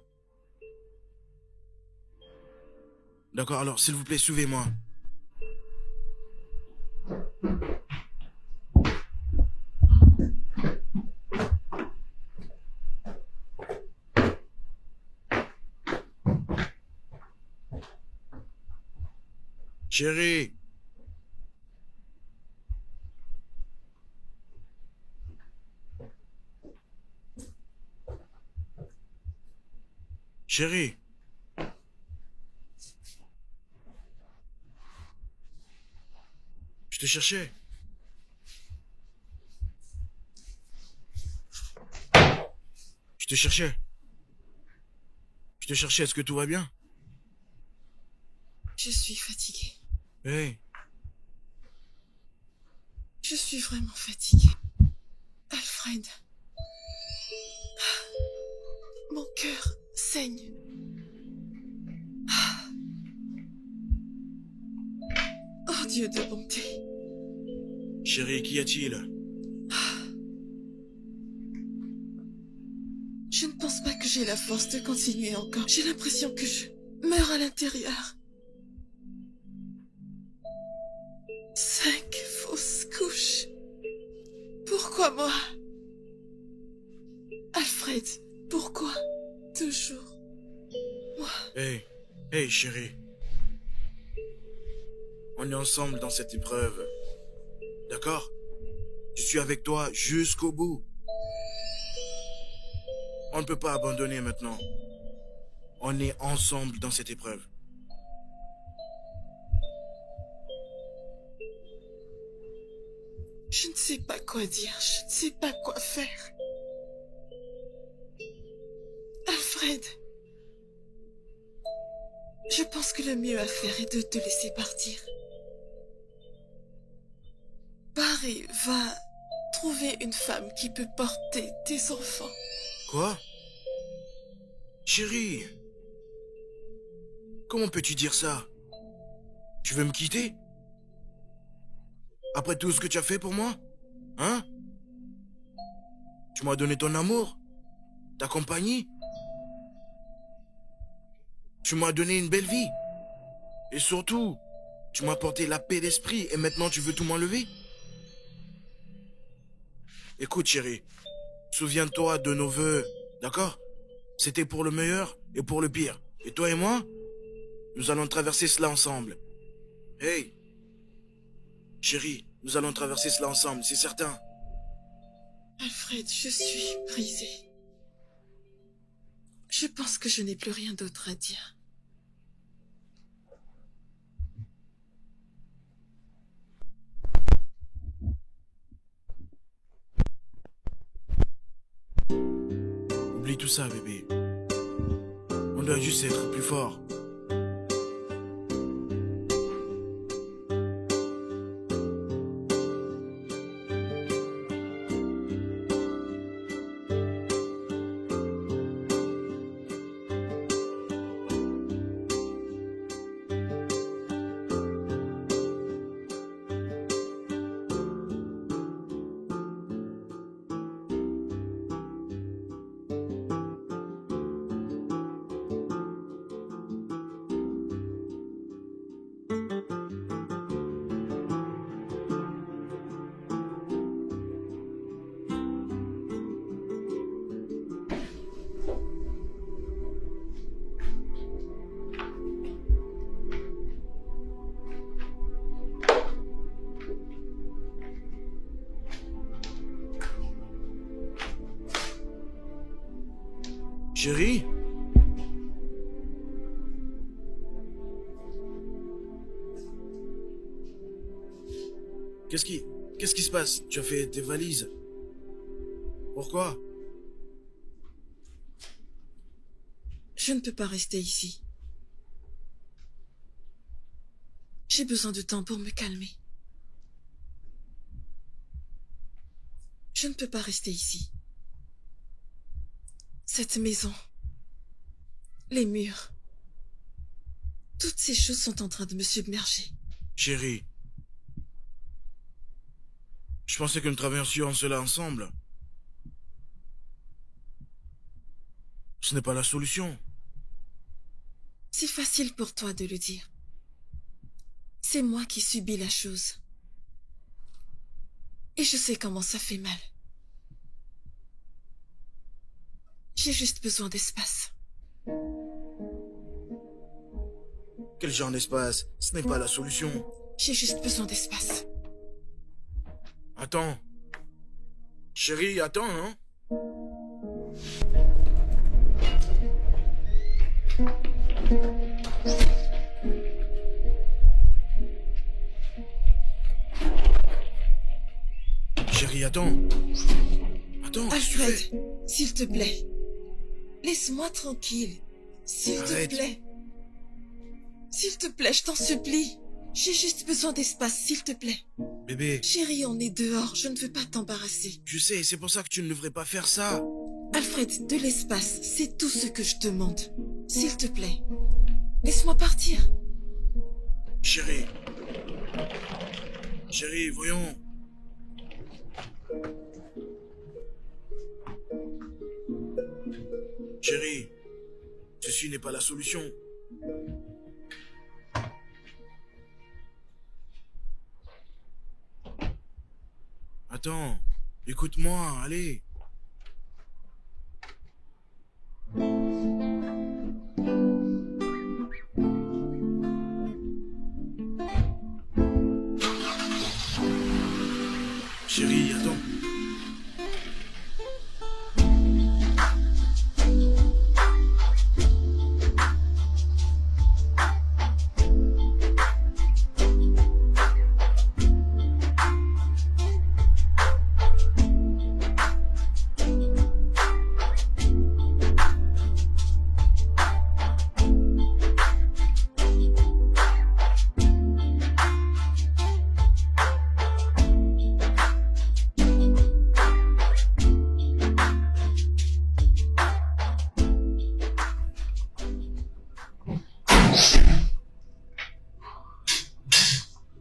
D'accord, alors s'il vous plaît, suivez-moi. Chérie. Chérie. Je te cherchais. Je te cherchais. Je te cherchais, est-ce que tout va bien?
Je suis fatiguée.
Hey.
Je suis vraiment fatiguée. Alfred. Mon cœur saigne. Oh Dieu de bonté.
Chérie, qu'y a-t-il?
Je ne pense pas que j'ai la force de continuer encore. J'ai l'impression que je meurs à l'intérieur. 5 fausses couches. Pourquoi moi? Alfred, pourquoi? Toujours moi.
Hey, hey chérie. On est ensemble dans cette épreuve. D'accord? Je suis avec toi jusqu'au bout. On ne peut pas abandonner maintenant. On est ensemble dans cette épreuve.
Je ne sais pas quoi dire, je ne sais pas quoi faire. Alfred, je pense que le mieux à faire est de te laisser partir. Pars et va trouver une femme qui peut porter tes enfants.
Quoi? Chérie, comment peux-tu dire ça? Tu veux me quitter? Après tout ce que tu as fait pour moi? Hein? Tu m'as donné ton amour? Ta compagnie? Tu m'as donné une belle vie? Et surtout, tu m'as apporté la paix d'esprit et maintenant tu veux tout m'enlever? Écoute chérie, souviens-toi de nos vœux, d'accord? C'était pour le meilleur et pour le pire. Et toi et moi, nous allons traverser cela ensemble. Hey! Chérie, nous allons traverser cela ensemble, c'est certain.
Alfred, je suis brisée. Je pense que je n'ai plus rien d'autre à dire.
Oublie tout ça, bébé. On doit juste être plus fort. Chérie? Qu'est-ce qui se passe? Tu as fait tes valises? Pourquoi?
Je ne peux pas rester ici. J'ai besoin de temps pour me calmer. Je ne peux pas rester ici. Cette maison, les murs, toutes ces choses sont en train de me submerger.
Chérie, je pensais que nous traversions cela ensemble. Ce n'est pas la solution.
C'est facile pour toi de le dire. C'est moi qui subis la chose. Et je sais comment ça fait mal. J'ai juste besoin d'espace.
Quel genre d'espace? Ce n'est pas la solution.
J'ai juste besoin d'espace.
Attends. Chérie, attends, hein? Chérie, attends. Attends, qu'est-ce que tu
Alfred,
fais?
s'il te plaît. Laisse-moi tranquille. S'il te
Arrête.
plaît. S'il te plaît, je t'en supplie. J'ai juste besoin d'espace, s'il te plaît.
Bébé,
Chérie, on est dehors, je ne veux pas t'embarrasser.
je sais, c'est pour ça que tu ne devrais pas faire ça.
Alfred, de l'espace, c'est tout ce que je demande. S'il te plaît. Laisse-moi partir.
Chérie. Chérie, voyons. Chérie, ceci n'est pas la solution. Attends, écoute-moi, allez. Chérie, attends.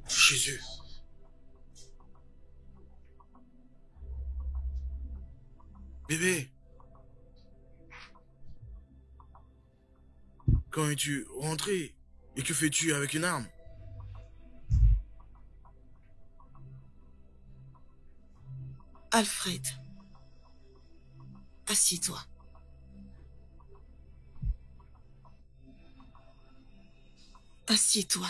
Jésus. Bébé. Quand es-tu rentré? Et que fais-tu avec une arme?
Alfred. Assieds-toi. Assieds-toi.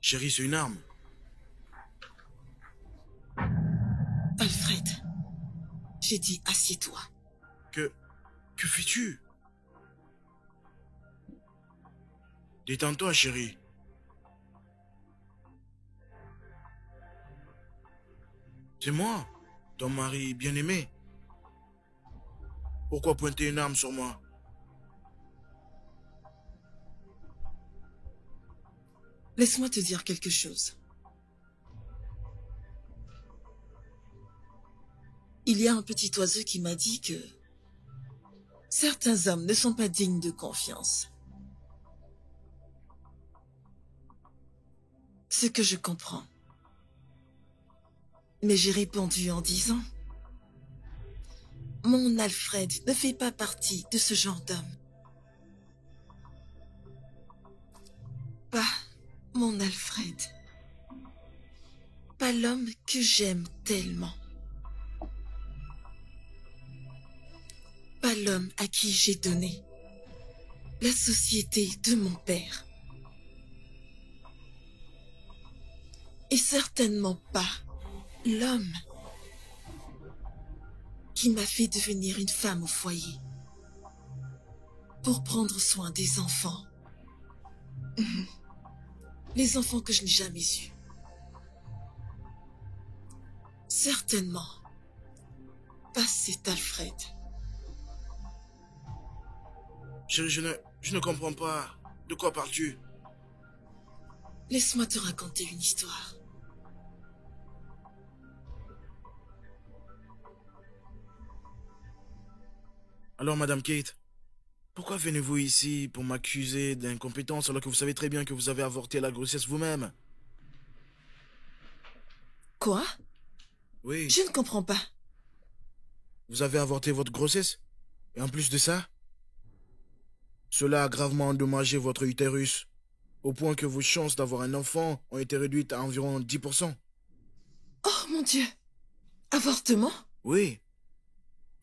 Chérie, c'est une arme.
Alfred. J'ai dit assieds-toi.
Que fais-tu? Détends-toi, chérie. C'est moi, ton mari bien-aimé. Pourquoi pointer une arme sur moi?
Laisse-moi te dire quelque chose. Il y a un petit oiseau qui m'a dit que certains hommes ne sont pas dignes de confiance. Ce que je comprends. Mais j'ai répondu en disant: mon Alfred ne fait pas partie de ce genre d'homme. Pas mon Alfred. Pas l'homme que j'aime tellement. Pas l'homme à qui j'ai donné la société de mon père. Et certainement pas l'homme qui m'a fait devenir une femme au foyer pour prendre soin des enfants. Les enfants que je n'ai jamais eus. Certainement pas cet Alfred.
Chérie, je ne comprends pas. De quoi parles-tu?
Laisse-moi te raconter une histoire.
Alors, Madame Kate, pourquoi venez-vous ici pour m'accuser d'incompétence alors que vous savez très bien que vous avez avorté la grossesse vous-même?
Quoi?
Oui.
Je ne comprends pas.
Vous avez avorté votre grossesse? Et en plus de ça, cela a gravement endommagé votre utérus, au point que vos chances d'avoir un enfant ont été réduites à environ 10%.
Oh mon Dieu! Avortement?
Oui.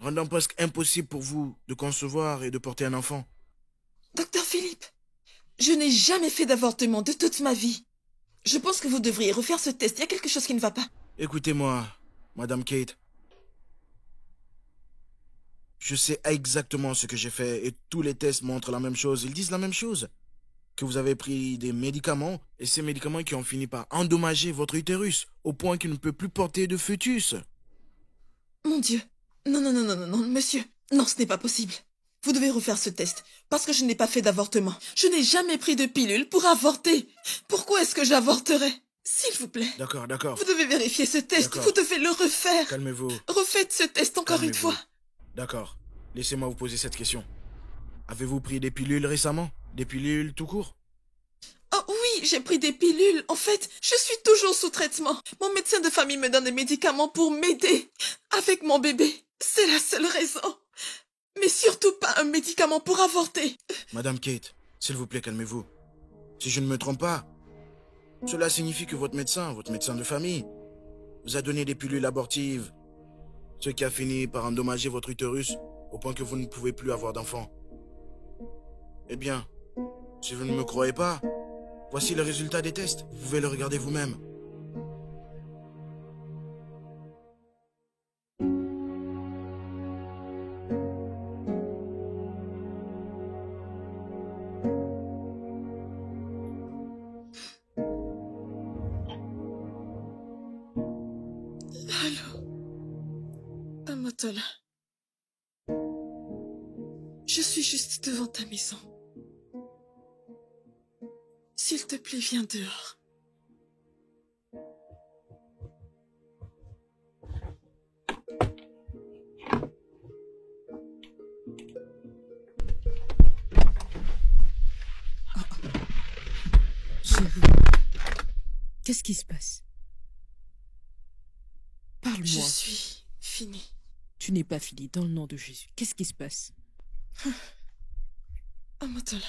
Rendant presque impossible pour vous de concevoir et de porter un enfant.
Docteur Philippe, je n'ai jamais fait d'avortement de toute ma vie. Je pense que vous devriez refaire ce test. Il y a quelque chose qui ne va pas.
Écoutez-moi, Madame Kate. Je sais exactement ce que j'ai fait et tous les tests montrent la même chose. Ils disent la même chose. Que vous avez pris des médicaments et ces médicaments qui ont fini par endommager votre utérus au point qu'il ne peut plus porter de fœtus.
Mon Dieu. Non, non, non, non, non, non, monsieur. Non, ce n'est pas possible. Vous devez refaire ce test, parce que je n'ai pas fait d'avortement. Je n'ai jamais pris de pilule pour avorter. Pourquoi est-ce que j'avorterais? S'il vous plaît.
D'accord, d'accord.
Vous devez vérifier ce test.
D'accord.
Vous devez le refaire.
Calmez-vous.
Refaites ce test encore une
Calmez-vous.
fois.
D'accord. Laissez-moi vous poser cette question. Avez-vous pris des pilules récemment? Des pilules tout court?
Oh oui, j'ai pris des pilules. En fait, je suis toujours sous traitement. Mon médecin de famille me donne des médicaments pour m'aider avec mon bébé. C'est la seule raison. Mais surtout pas un médicament pour avorter.
Madame Kate, s'il vous plaît, calmez-vous. Si je ne me trompe pas, cela signifie que votre médecin de famille, vous a donné des pilules abortives, ce qui a fini par endommager votre utérus au point que vous ne pouvez plus avoir d'enfant. Eh bien, si vous ne me croyez pas, voici le résultat des tests. Vous pouvez le regarder vous-même.
Allô? Amotola. Je suis juste devant ta maison. S'il te plaît, viens dehors.
Chérie, qu'est-ce qui se passe?
Je
Parle-moi.
suis finie.
Tu n'es pas fini, dans le nom de Jésus. Qu'est-ce qui se passe?
Amotola.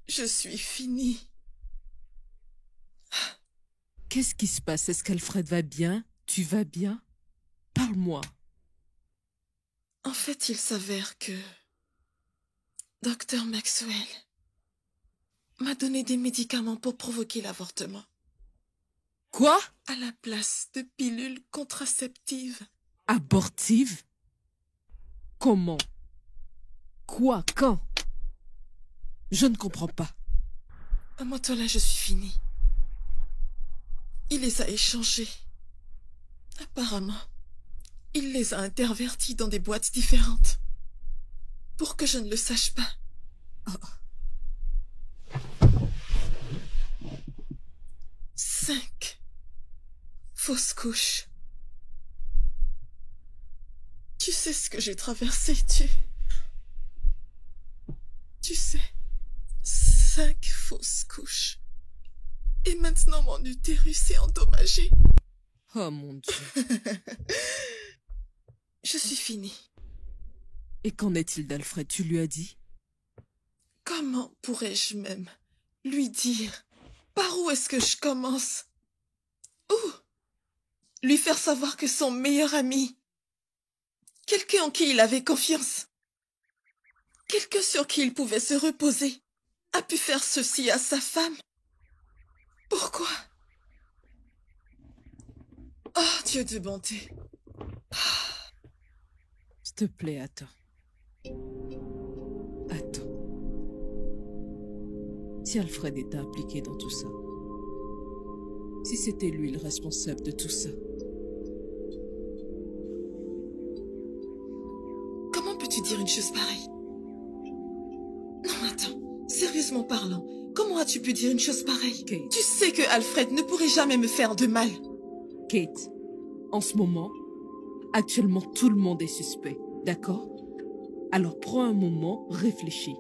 Je suis finie.
Qu'est-ce qui se passe? Est-ce qu'Alfred va bien? Tu vas bien? Parle-moi.
En fait, il s'avère que Dr Maxwell m'a donné des médicaments pour provoquer l'avortement.
Quoi?
À la place de pilules contraceptives.
Abortive? Comment? Quoi? Quand? Je ne comprends pas.
Amotola, je suis finie. Il les a échangés. Apparemment, Il les a intervertis dans des boîtes différentes. Pour que je ne le sache pas. Oh. 5 fausses couches. Tu sais ce que j'ai traversé, Tu sais, 5 fausses couches. Et maintenant mon utérus est endommagé.
Oh mon Dieu.
Je suis finie.
Et qu'en est-il d'Alfred? Tu lui as dit?
Comment pourrais-je même lui dire? Par où est-ce que je commence? Où? Lui faire savoir que son meilleur ami, quelqu'un en qui il avait confiance, quelqu'un sur qui il pouvait se reposer, a pu faire ceci à sa femme? Pourquoi? Oh, Dieu de bonté.
S'il te plaît, attends. Attends. Si Alfred était impliqué dans tout ça, si c'était lui le responsable de tout ça,
comment peux-tu dire une chose pareille? Non, attends. Sérieusement parlant, comment as-tu pu dire une chose pareille?
Kate.
Tu sais que Alfred ne pourrait jamais me faire de mal.
Kate, en ce moment, actuellement tout le monde est suspect, d'accord? Alors prends un moment, réfléchis.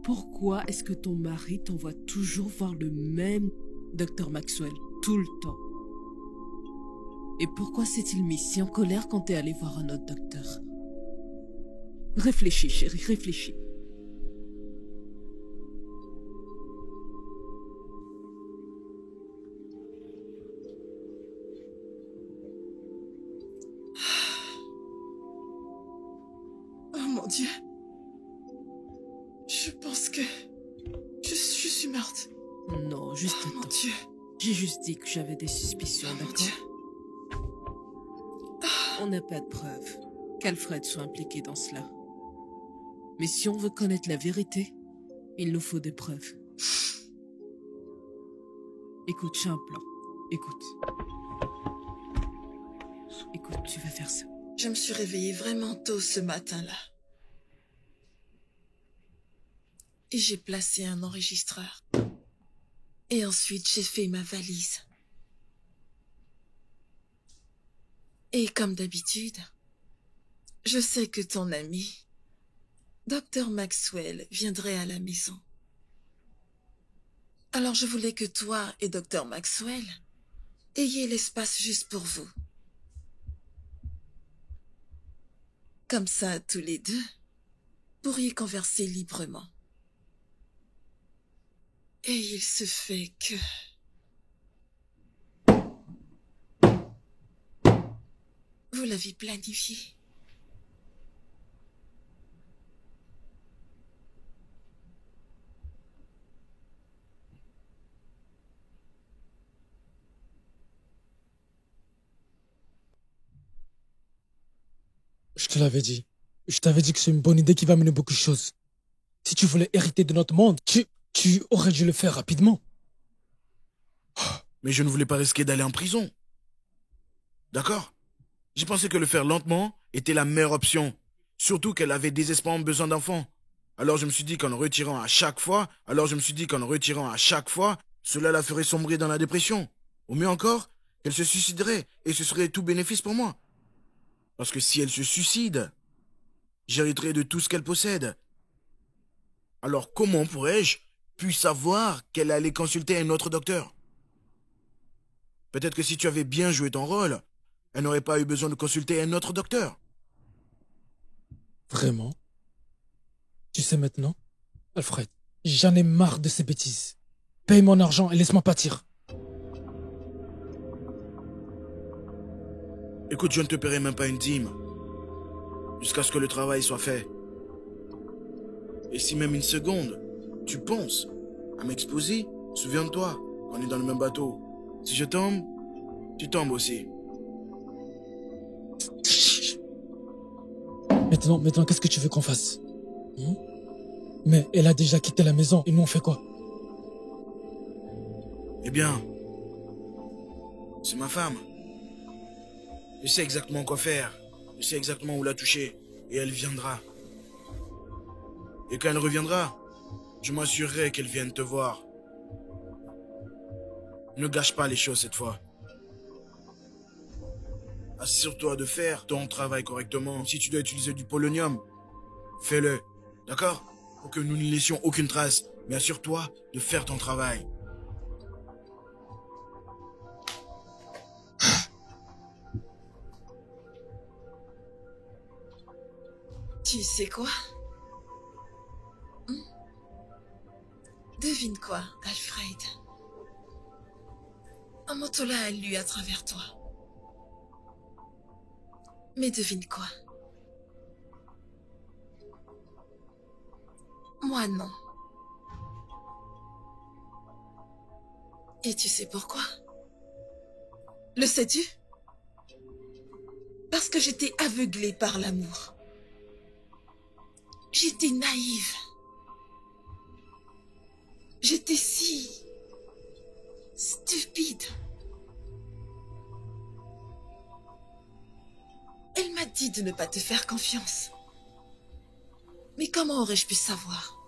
Pourquoi est-ce que ton mari t'envoie toujours voir le même Dr Maxwell, tout le temps? Et pourquoi s'est-il mis si en colère quand t'es allé voir un autre docteur? Réfléchis, chérie, réfléchis.
Oh mon Dieu. Je pense que je suis morte.
Non, juste
Oh mon
attends.
Dieu.
J'ai juste dit que j'avais des suspicions,
Oh mon
d'accord?
Dieu.
On n'a pas de preuve qu'Alfred soit impliqué dans cela. Mais si on veut connaître la vérité, il nous faut des preuves. Écoute, j'ai un plan. Écoute. Écoute, tu vas faire ça.
Je me suis réveillée vraiment tôt ce matin-là. Et j'ai placé un enregistreur. Et ensuite, j'ai fait ma valise. Et comme d'habitude, je sais que ton ami, Dr Maxwell, viendrait à la maison. Alors je voulais que toi et Dr Maxwell ayez l'espace juste pour vous. Comme ça, tous les deux, pourriez converser librement. Et il se fait que... vous l'avez planifié.
Je te l'avais dit. Je t'avais dit que c'est une bonne idée qui va mener beaucoup de choses. Si tu voulais hériter de notre monde, tu aurais dû le faire rapidement.
Mais je ne voulais pas risquer d'aller en prison. D'accord? J'ai pensé que le faire lentement était la meilleure option. Surtout qu'elle avait désespérément besoin d'enfants. Alors je me suis dit qu'en le retirant à chaque fois, cela la ferait sombrer dans la dépression. Ou mieux encore, qu'elle se suiciderait et ce serait tout bénéfice pour moi. Parce que si elle se suicide, j'hériterai de tout ce qu'elle possède. Alors comment pourrais-je puis savoir qu'elle allait consulter un autre docteur? Peut-être que si tu avais bien joué ton rôle, elle n'aurait pas eu besoin de consulter un autre docteur.
Vraiment? Tu sais maintenant, Alfred, j'en ai marre de ces bêtises. Paye mon argent et laisse-moi partir.
Écoute, je ne te paierai même pas une dîme. Jusqu'à ce que le travail soit fait. Et si même une seconde, tu penses à m'exposer, souviens-toi, on est dans le même bateau. Si je tombe, tu tombes aussi.
Maintenant, qu'est-ce que tu veux qu'on fasse? Mais elle a déjà quitté la maison et nous on fait quoi?
Eh bien, c'est ma femme. Je sais exactement quoi faire. Je sais exactement où la toucher. Et elle viendra. Et quand elle reviendra, je m'assurerai qu'elle vienne te voir. Ne gâche pas les choses cette fois. Assure-toi de faire ton travail correctement. Si tu dois utiliser du polonium, fais-le. D'accord? Pour que nous ne laissions aucune trace. Mais assure-toi de faire ton travail.
Tu sais quoi? Devine quoi, Alfred? Amantola a lu à travers toi. Mais devine quoi? Moi non. Et tu sais pourquoi? Le sais-tu? Parce que j'étais aveuglée par l'amour. J'étais naïve. J'étais si stupide. Elle m'a dit de ne pas te faire confiance. Mais comment aurais-je pu savoir?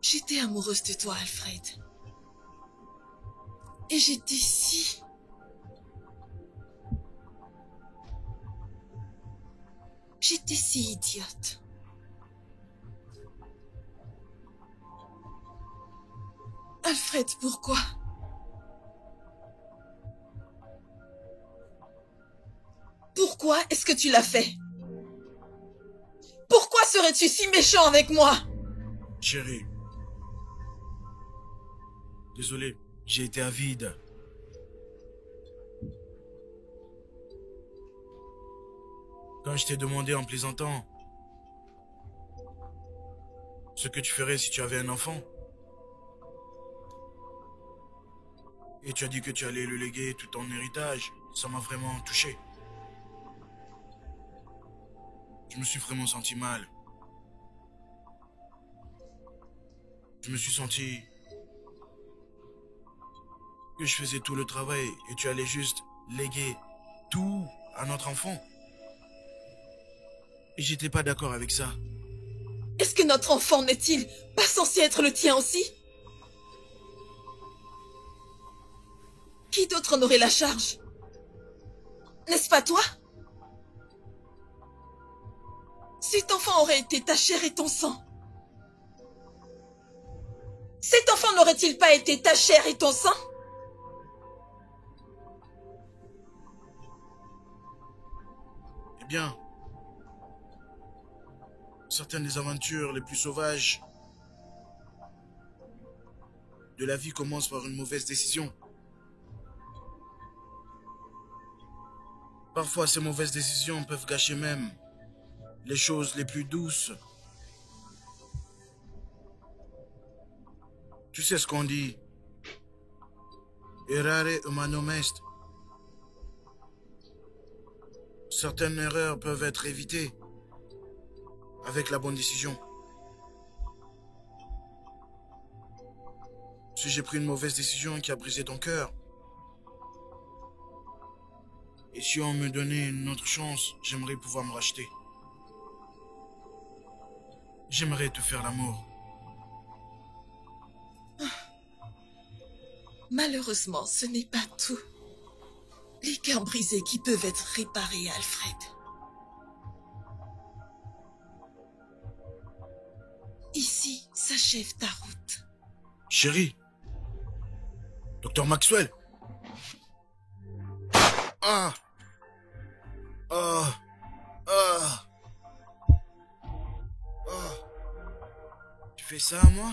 J'étais amoureuse de toi, Alfred. Et j'étais si... J'étais si idiote. Alfred, pourquoi? Pourquoi est-ce que tu l'as fait? Pourquoi serais-tu si méchant avec moi?
Chérie. Désolé, j'ai été avide. Quand je t'ai demandé en plaisantant ce que tu ferais si tu avais un enfant, et tu as dit que tu allais le léguer tout ton héritage, ça m'a vraiment touché. Je me suis vraiment senti mal. Je me suis senti que je faisais tout le travail et tu allais juste léguer tout à notre enfant. Et j'étais pas d'accord avec ça.
Est-ce que notre enfant n'est-il pas censé être le tien aussi? Qui d'autre en aurait la charge? N'est-ce pas toi? Cet enfant aurait été ta chair et ton sang. Cet enfant n'aurait-il pas été ta chair et ton sang?
Eh bien, certaines des aventures les plus sauvages de la vie commencent par une mauvaise décision. Parfois, ces mauvaises décisions peuvent gâcher même les choses les plus douces. Tu sais ce qu'on dit? Errare humanum est. Certaines erreurs peuvent être évitées avec la bonne décision. Si j'ai pris une mauvaise décision qui a brisé ton cœur, et si on me donnait une autre chance, j'aimerais pouvoir me racheter. J'aimerais te faire l'amour.
Malheureusement, ce n'est pas tout. Les cœurs brisés qui peuvent être réparés, Alfred. Ici s'achève ta route.
Chérie, Docteur Maxwell. Ah, ah, ah, ah. Tu fais ça à moi?